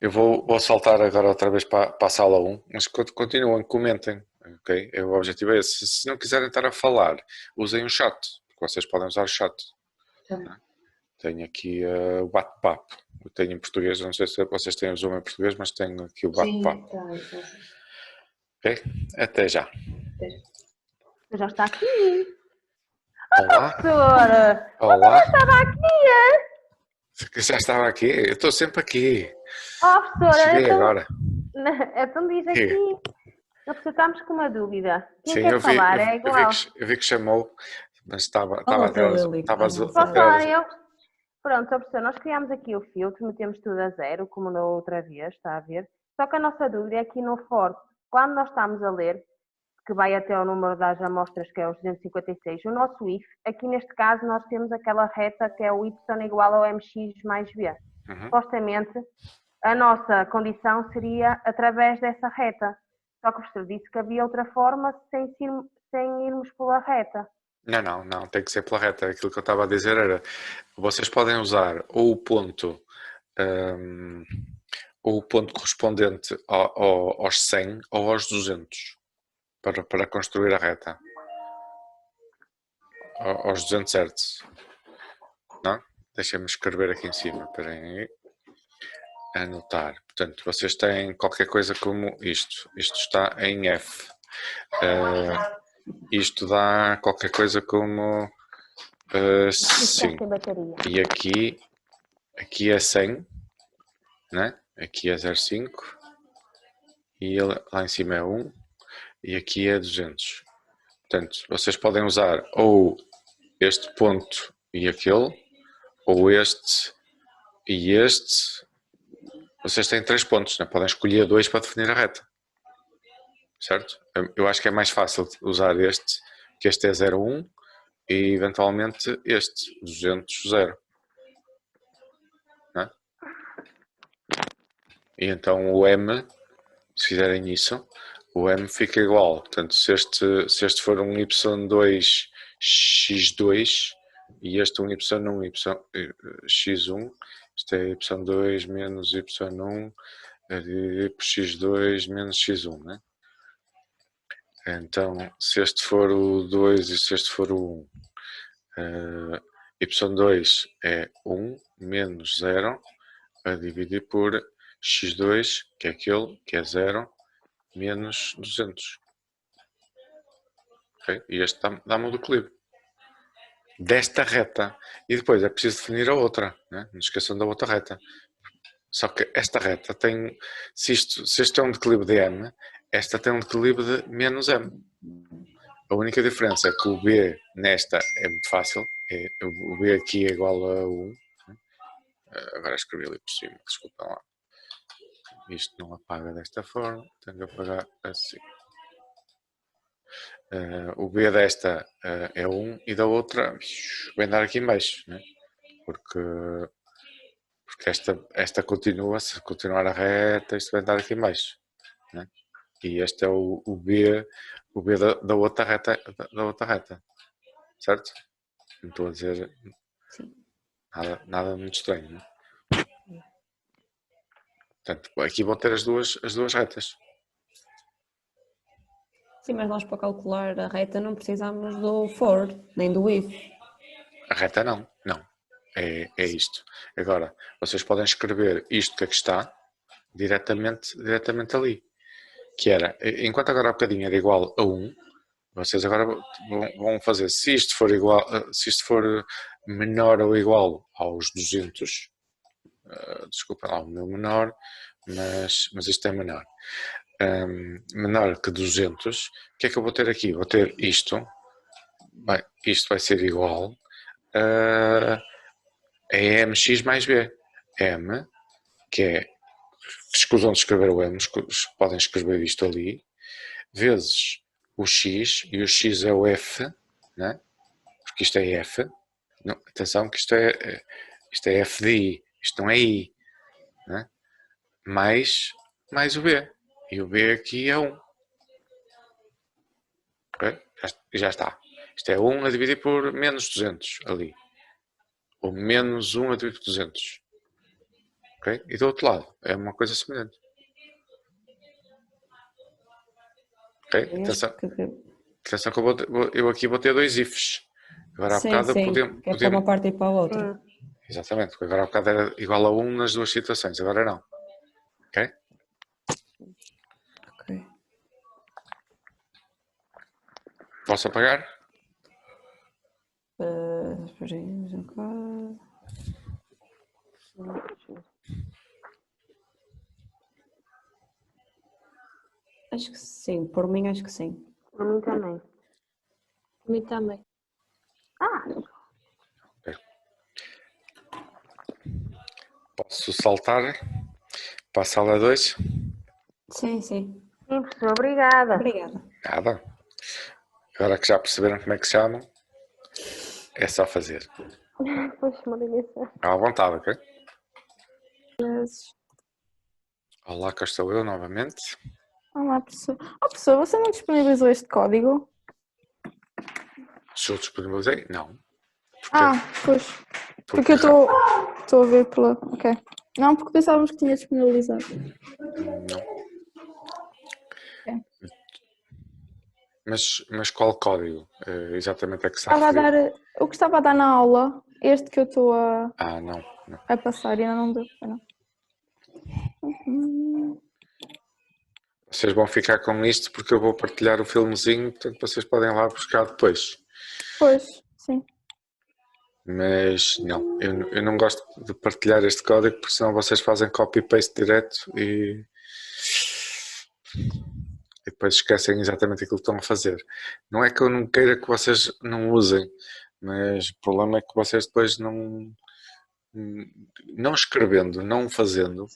Eu vou saltar agora outra vez para a sala 1, mas continuem, comentem, ok? O objetivo é esse. Se não quiserem estar a falar, usem o chat, porque vocês podem usar o chat. Tá. Tenho aqui o bate-papo. Eu tenho em português, não sei se vocês têm o Zoom em português, mas tenho aqui o bate-papo. Sim, tá. Ok? Até já. Já está aqui. Olá. Professora! Olá. Já estava aqui, Já estava aqui? Eu estou sempre aqui. professora! Cheguei agora. Então diz aqui. Professor, estamos com uma dúvida. Quem Sim, quer eu vi, falar? eu, É eu igual. vi que chamou, mas estava Fala, a tirar Lili. Posso falar eu? Pronto, professor, nós criámos aqui o filtro, metemos tudo a zero, como na outra vez, está a ver? Só que a nossa dúvida é aqui no for, quando nós estamos a ler, que vai até o número das amostras, que é os 256, o nosso if, aqui neste caso nós temos aquela reta que é o y igual ao mx mais b. Supostamente, a nossa condição seria através dessa reta. Só que o professor disse que havia outra forma sem irmos pela reta. Não, tem que ser pela reta. Aquilo que eu estava a dizer era, vocês podem usar ou o ponto correspondente aos 100 ou aos 200 para construir a reta. Aos 200 certos. Não? Deixem-me escrever aqui em cima. Esperem aí. Anotar. Portanto, vocês têm qualquer coisa como isto. Isto está em F. Isto dá qualquer coisa como 5. E aqui é 100, né? Aqui é 0,5 e lá em cima é 1 e aqui é 200. Portanto, vocês podem usar ou este ponto e aquele, ou este e este. Vocês têm 3 pontos, né? Podem escolher 2 para definir a reta. Certo? Eu acho que é mais fácil usar este, que este é 0,1 e eventualmente este, 200, 0. Né? E então o M, se fizerem isso, o M fica igual. Portanto, se este for um Y2 X2 e este um Y1 X1, isto é Y2 menos Y1 por X2 menos X1, né? Então, se este for o 2 e se este for o 1, y2 é 1 menos 0 a dividir por x2, que é aquele, que é 0, menos 200. Okay? E este dá-me o declive desta reta. E depois é preciso definir a outra, né? Não esqueçam da outra reta. Só que esta reta tem, se este é um declive de m, esta tem um declive de menos m. A única diferença é que o b nesta é muito fácil. O b aqui é igual a 1. Agora escrevi ali por cima, desculpem lá. Isto não apaga desta forma, tenho que apagar assim. O b desta é 1 e da outra vem dar aqui em baixo, né? Porque esta continua, se continuar a reta, isto vai dar aqui em baixo, né? E este é o B da outra reta, certo? Não estou a dizer nada muito estranho, né? Portanto, aqui vão ter as duas retas. Sim, mas nós para calcular a reta não precisamos do for, nem do if. A reta não. É isto. Agora, vocês podem escrever isto que aqui está diretamente ali. Que era, enquanto agora há bocadinho era igual a 1, vocês agora vão fazer, se isto for menor ou igual aos 200, desculpa lá, o meu menor, mas isto é menor. Menor que 200, o que é que eu vou ter aqui? Vou ter isto, isto vai ser igual a mx mais b. M, que é, escusam de escrever o M, podem escrever isto ali, vezes o x, e o x é o f, né? Porque isto é f. Não, atenção que isto é f de i, isto não é i, né? mais o b. E o b aqui é 1. Ok? Já está. Isto é 1 a dividir por menos 200 ali. Ou menos 1 a dividir por 200. Ok? E do outro lado, é uma coisa semelhante. Ok? Atenção que eu aqui vou ter 2 ifs. Agora há bocado podemos... É para uma parte e para a outra. Exatamente, porque agora há bocado era igual a 1 nas duas situações, agora não. Ok? Ok. Posso apagar? Espera aí, um bocado. Acho que sim, por mim acho que sim. Para mim também. Para mim também. Okay. Posso saltar para a sala 2? Sim. Sim, professor, obrigada. Obrigada. Nada. Agora que já perceberam como é que se chamam, é só fazer. Pois, uma delícia. À vontade, ok? Vezes. Olá, cá estou eu novamente. Olá, professor. Oh, professor, você não disponibilizou este código? Se eu disponibilizei? Não. Ah, pois. Porque eu estou a ver pela. Ok. Não, porque pensávamos que tinha disponibilizado. Não. Ok. Mas qual código exatamente é que está a Estava a referir? dar. O que estava a dar na aula, este que eu estou a Não. passar, ainda não deu. Foi não. Vocês vão ficar com isto porque eu vou partilhar o filmezinho, portanto vocês podem lá buscar depois. Pois, sim. Mas não, eu não gosto de partilhar este código porque senão vocês fazem copy-paste direto e depois esquecem exatamente aquilo que estão a fazer. Não é que eu não queira que vocês não usem, mas o problema é que vocês depois não escrevendo, não fazendo,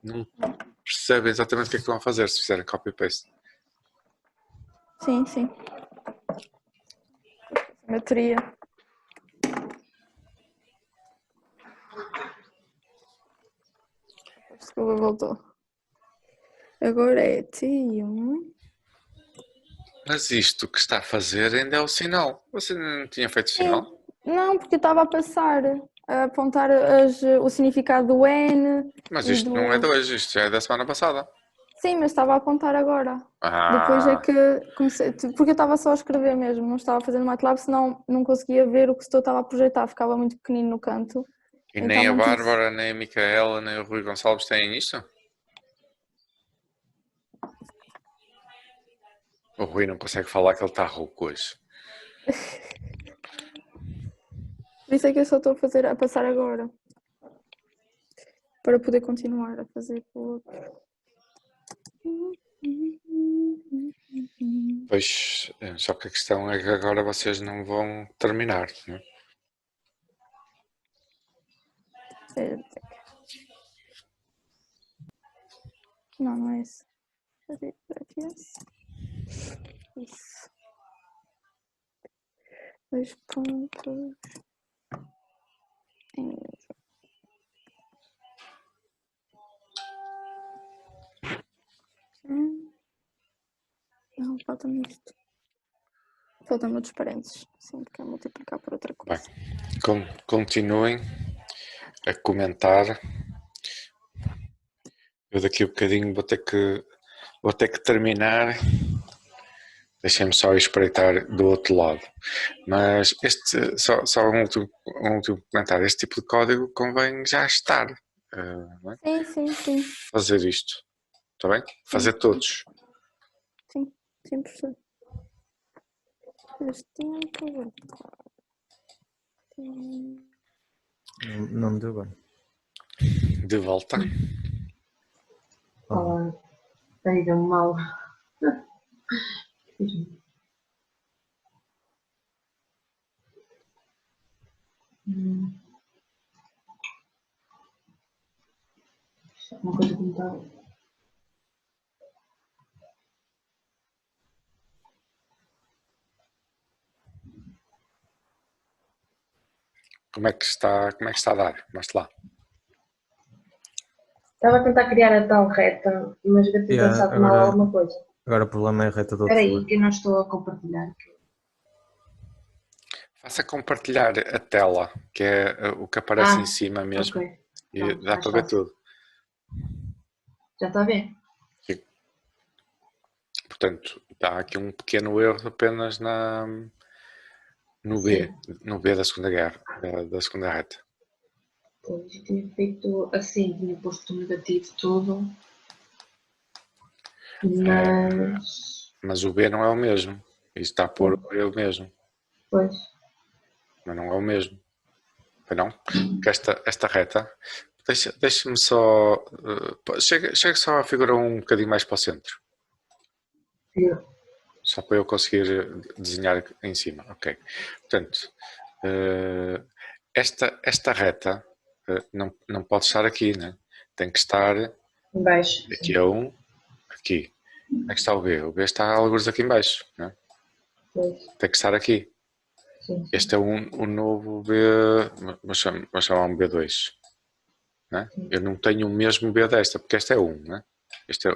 não percebem exatamente o que é que estão a fazer se fizerem copy-paste. Sim. Bateria. Acho que voltou. Agora é T1. Mas isto que está a fazer ainda é o sinal. Você não tinha feito o sinal? Não, porque eu estava a passar, a apontar o significado do N. Mas e isto do... não é de hoje, isto já é da semana passada. Sim, mas estava a apontar agora. Depois é que comecei, porque eu estava só a escrever mesmo, não estava a fazer no MATLAB, senão não conseguia ver o que eu estava a projetar, ficava muito pequenino no canto. E Então nem a não quis. Bárbara, nem a Micaela, nem o Rui Gonçalves têm isto? O Rui não consegue falar que ele está rouco hoje. Por isso é que eu só estou a passar agora. Para poder continuar a fazer com o outro. Pois, só que a questão é que agora vocês não vão terminar, não é? Não é esse. Cadê? Aqui é esse. Isso. 2 pontos. Não, falta-me isto. Falta-me outros parênteses. Sim, porque é multiplicar por outra coisa. Continuem a comentar. Eu daqui a bocadinho vou ter que terminar. Deixem-me só espreitar do outro lado. Mas só um último comentário. Este tipo de código convém já estar. Não é? Sim. Fazer isto. Está bem? Fazer todos. Sim, 100%. Este tempo. Não me deu bem. De volta. Olá, pega-me mal. Uma coisa que me está. Como é que está a dar? Mostre lá. Estava a tentar criar a tal reta, mas deve ter pensado mal alguma coisa. Agora o problema é a reta do outro Espera aí, lado. que eu não estou a compartilhar. Faça compartilhar a tela, que é o que aparece em cima mesmo. Ok. E Pronto, dá mais para ver fácil. tudo. Já está a ver? Sim. Portanto, está aqui um pequeno erro apenas no B da segunda guerra, da segunda reta. Pois, eu tinha feito assim, tinha posto o negativo tudo. Mas o B não é o mesmo. Isto está a pôr o B o mesmo. Pois. Mas não é o mesmo. Foi não? Porque esta reta. Deixa-me só. Chega só a figura um bocadinho mais para o centro. Só para eu conseguir desenhar em cima. Ok. Portanto, esta reta não pode estar aqui, né? Tem que estar Em baixo. aqui a 1, aqui. Onde é que está o B? O B está alguns aqui em baixo, não é? Pois, Tem que estar aqui. sim. Este é um novo B, vamos chamar um B2. Não é? Eu não tenho o mesmo B desta, porque este é 1, não é? Este é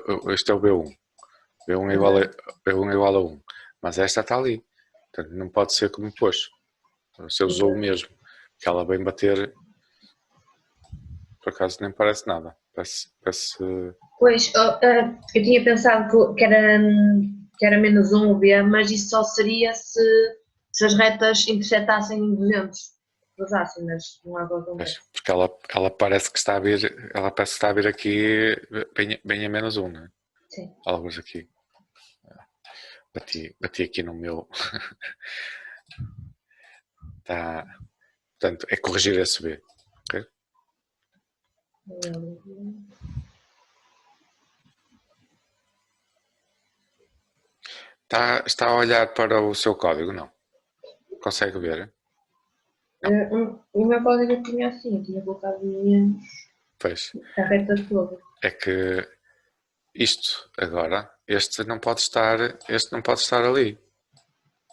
o B1. B1 é igual a 1. Mas esta está ali. Portanto, não pode ser como pôs. Você usou o mesmo. Que ela vem bater. Por acaso nem parece nada. Parece Pois, eu tinha pensado que era menos 1 o B, mas isso só seria se as retas intersetassem em 200. Cruzassem, mas não há agora pois, porque ela parece que está a vir. Ela parece que está a vir aqui bem a menos 1, não é? Sim. Alguns aqui. Bati aqui no meu. Tá. Portanto, é corrigir esse B. Ok? Está a olhar para o seu código? Não. Consegue ver? O meu código eu tinha assim, eu tinha colocado menos Pois. a reta toda. É que isto agora, este não pode estar ali.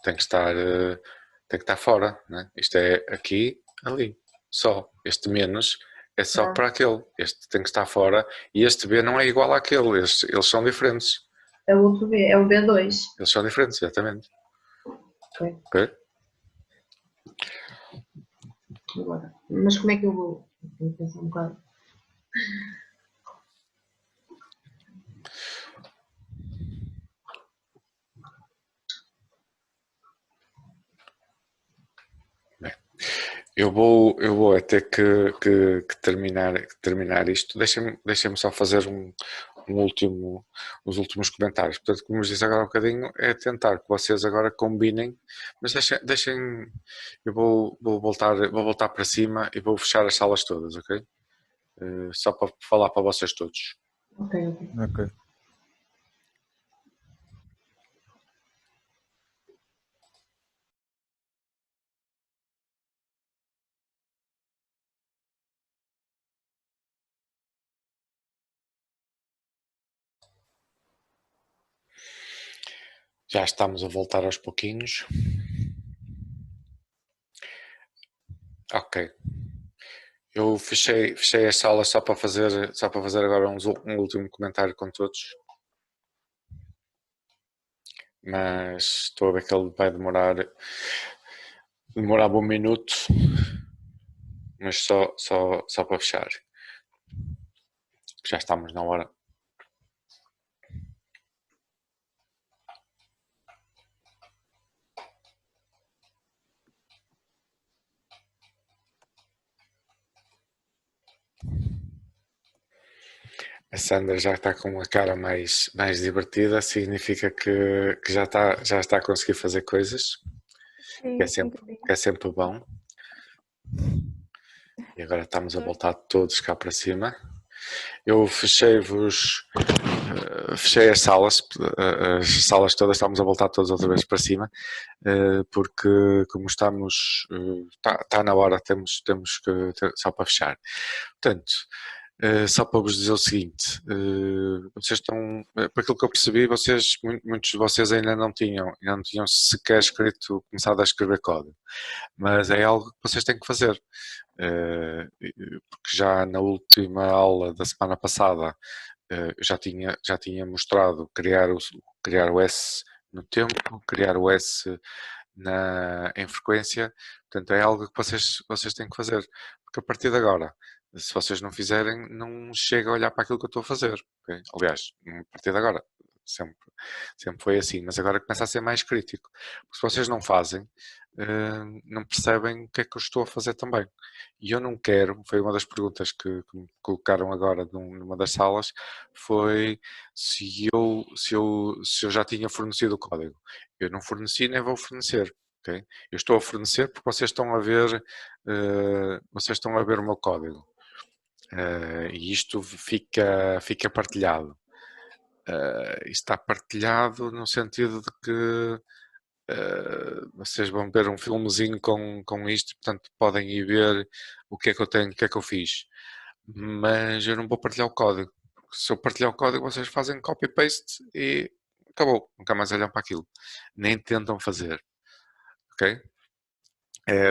Tem que estar fora, né? Isto é aqui, ali, só. Este menos é só para aquele. Este tem que estar fora e este B não é igual àquele. Eles são diferentes. É o outro B, é o B2. Eles são diferentes, exatamente. Ok. Ok? Agora, mas como é que eu vou? Tenho que pensar um bocado. Eu vou é ter que terminar isto. Deixem-me só fazer os últimos comentários. Portanto, como vos disse agora um bocadinho, é tentar que vocês agora combinem, mas deixem eu vou voltar para cima e vou fechar as salas todas, ok? Só para falar para vocês todos. Ok. Ok. Já estamos a voltar aos pouquinhos. Ok. Eu fechei as salas só para fazer agora um último comentário com todos. Mas estou a ver que ele vai demorar um minuto, mas só para fechar. Já estamos na hora. A Sandra já está com a cara mais divertida, significa que já está a conseguir fazer coisas, que é sempre bom. E agora estamos a voltar todos cá para cima. Eu fechei as salas todas, estamos a voltar todas outra vez para cima, porque como estamos, está na hora, temos que, só para fechar. Portanto, só para vos dizer o seguinte, vocês estão, por aquilo que eu percebi, muitos de vocês ainda não tinham sequer começado a escrever código, mas é algo que vocês têm que fazer, porque já na última aula da semana passada eu já tinha mostrado criar o S no tempo, criar o S em frequência, portanto é algo que vocês têm que fazer, porque a partir de agora, se vocês não fizerem, não chega a olhar para aquilo que eu estou a fazer. Okay? Aliás, a partir de agora, sempre foi assim, mas agora começa a ser mais crítico. Porque se vocês não fazem, não percebem o que é que eu estou a fazer também. E eu não quero, foi uma das perguntas que me colocaram agora numa das salas, foi se eu já tinha fornecido o código. Eu não forneci nem vou fornecer. Okay? Eu estou a fornecer porque vocês estão a ver o meu código. E isto fica partilhado. Está partilhado no sentido de que vocês vão ver um filmezinho com isto, portanto podem ir ver o que é que eu tenho, o que é que eu fiz. Mas eu não vou partilhar o código, se eu partilhar o código, vocês fazem copy-paste e acabou. Nunca mais olham para aquilo. Nem tentam fazer. Ok?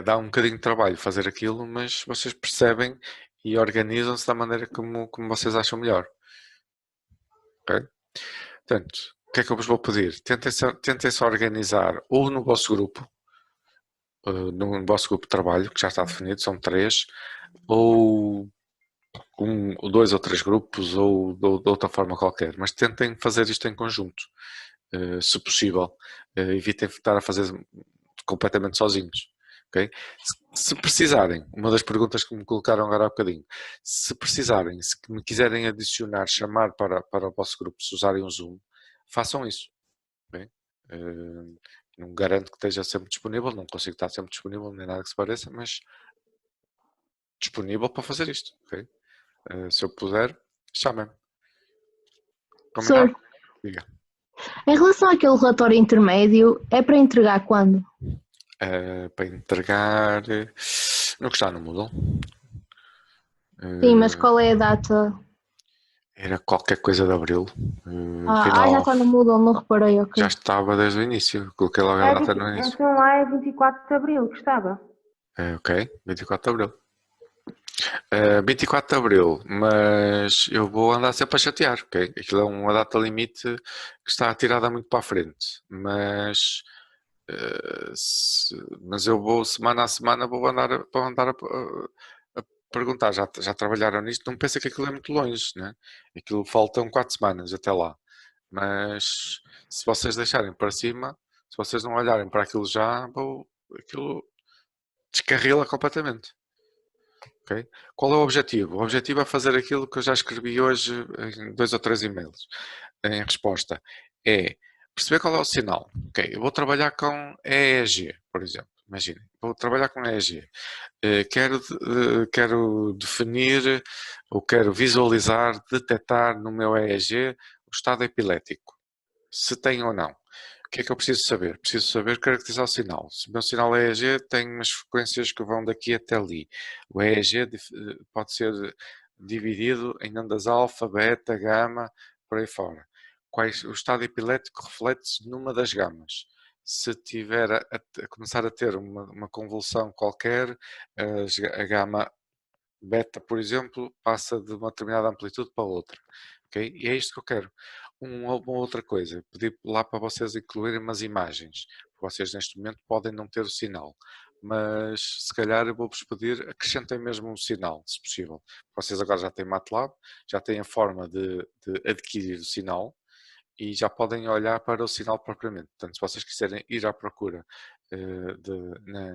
Dá um bocadinho de trabalho fazer aquilo, mas vocês percebem e organizam-se da maneira como vocês acham melhor. Ok? Portanto, o que é que eu vos vou pedir? Tentem-se organizar ou no vosso grupo, no vosso grupo de trabalho, que já está definido, são 3, ou ou 2 ou 3 grupos, ou de outra forma qualquer, mas tentem fazer isto em conjunto, se possível. Evitem estar a fazer completamente sozinhos. Okay? Se precisarem, uma das perguntas que me colocaram agora há bocadinho, se precisarem, se me quiserem adicionar, chamar para o vosso grupo, se usarem o Zoom, façam isso. Okay? Não garanto que esteja sempre disponível, não consigo estar sempre disponível, nem nada que se pareça, mas disponível para fazer isto. Okay? Se eu puder, chamem-me. Combinado? Professor, Diga. em relação àquele relatório intermédio, é para entregar quando? Para entregar no que está no Moodle. Sim, mas qual é a data? Era qualquer coisa de Abril. Já está no Moodle, não reparei, ok. Já estava desde o início. Coloquei logo a data no início. Então lá é 24 de Abril que estava. Ok, 24 de Abril. 24 de Abril, mas eu vou andar sempre a chatear, ok? Aquilo é uma data limite que está tirada muito para a frente, mas eu vou semana a semana vou andar a perguntar, já trabalharam nisto? Não pensa que aquilo é muito longe, né? Aquilo faltam 4 semanas até lá, mas se vocês deixarem para cima, se vocês não olharem para aquilo já, aquilo descarrila completamente. Okay? Qual é o objetivo? O objetivo é fazer aquilo que eu já escrevi hoje em 2 ou 3 e-mails em resposta. É perceber qual é o sinal. Ok, eu vou trabalhar com EEG, por exemplo. Imaginem, vou trabalhar com EEG. Quero definir ou quero visualizar, detectar no meu EEG o estado epilético. Se tem ou não. O que é que eu preciso saber? Preciso saber caracterizar o sinal. Se o meu sinal EEG tem umas frequências que vão daqui até ali. O EEG pode ser dividido em ondas alfa, beta, gama, por aí fora. O estado epilético reflete-se numa das gamas. Se tiver a começar a ter uma convulsão qualquer, a gama beta, por exemplo, passa de uma determinada amplitude para outra. Okay? E é isto que eu quero. Uma outra coisa, pedir lá para vocês incluírem umas imagens. Vocês neste momento podem não ter o sinal, mas se calhar eu vou-vos pedir, acrescentem mesmo um sinal, se possível. Vocês agora já têm MATLAB, já têm a forma de adquirir o sinal e já podem olhar para o sinal propriamente. Portanto, se vocês quiserem ir à procura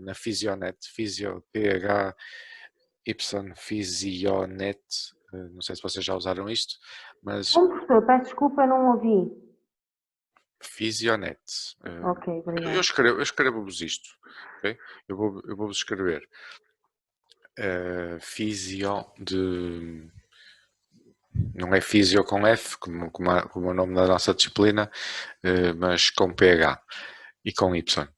na Physionet, PH Physionet, não sei se vocês já usaram isto, mas Professor, peço desculpa, não ouvi. Physionet. Ok, obrigada. Eu escrevo-vos isto, ok? Eu vou-vos escrever Physio de... Não é Physio com F, como é o nome da nossa disciplina, mas com PH e com Y.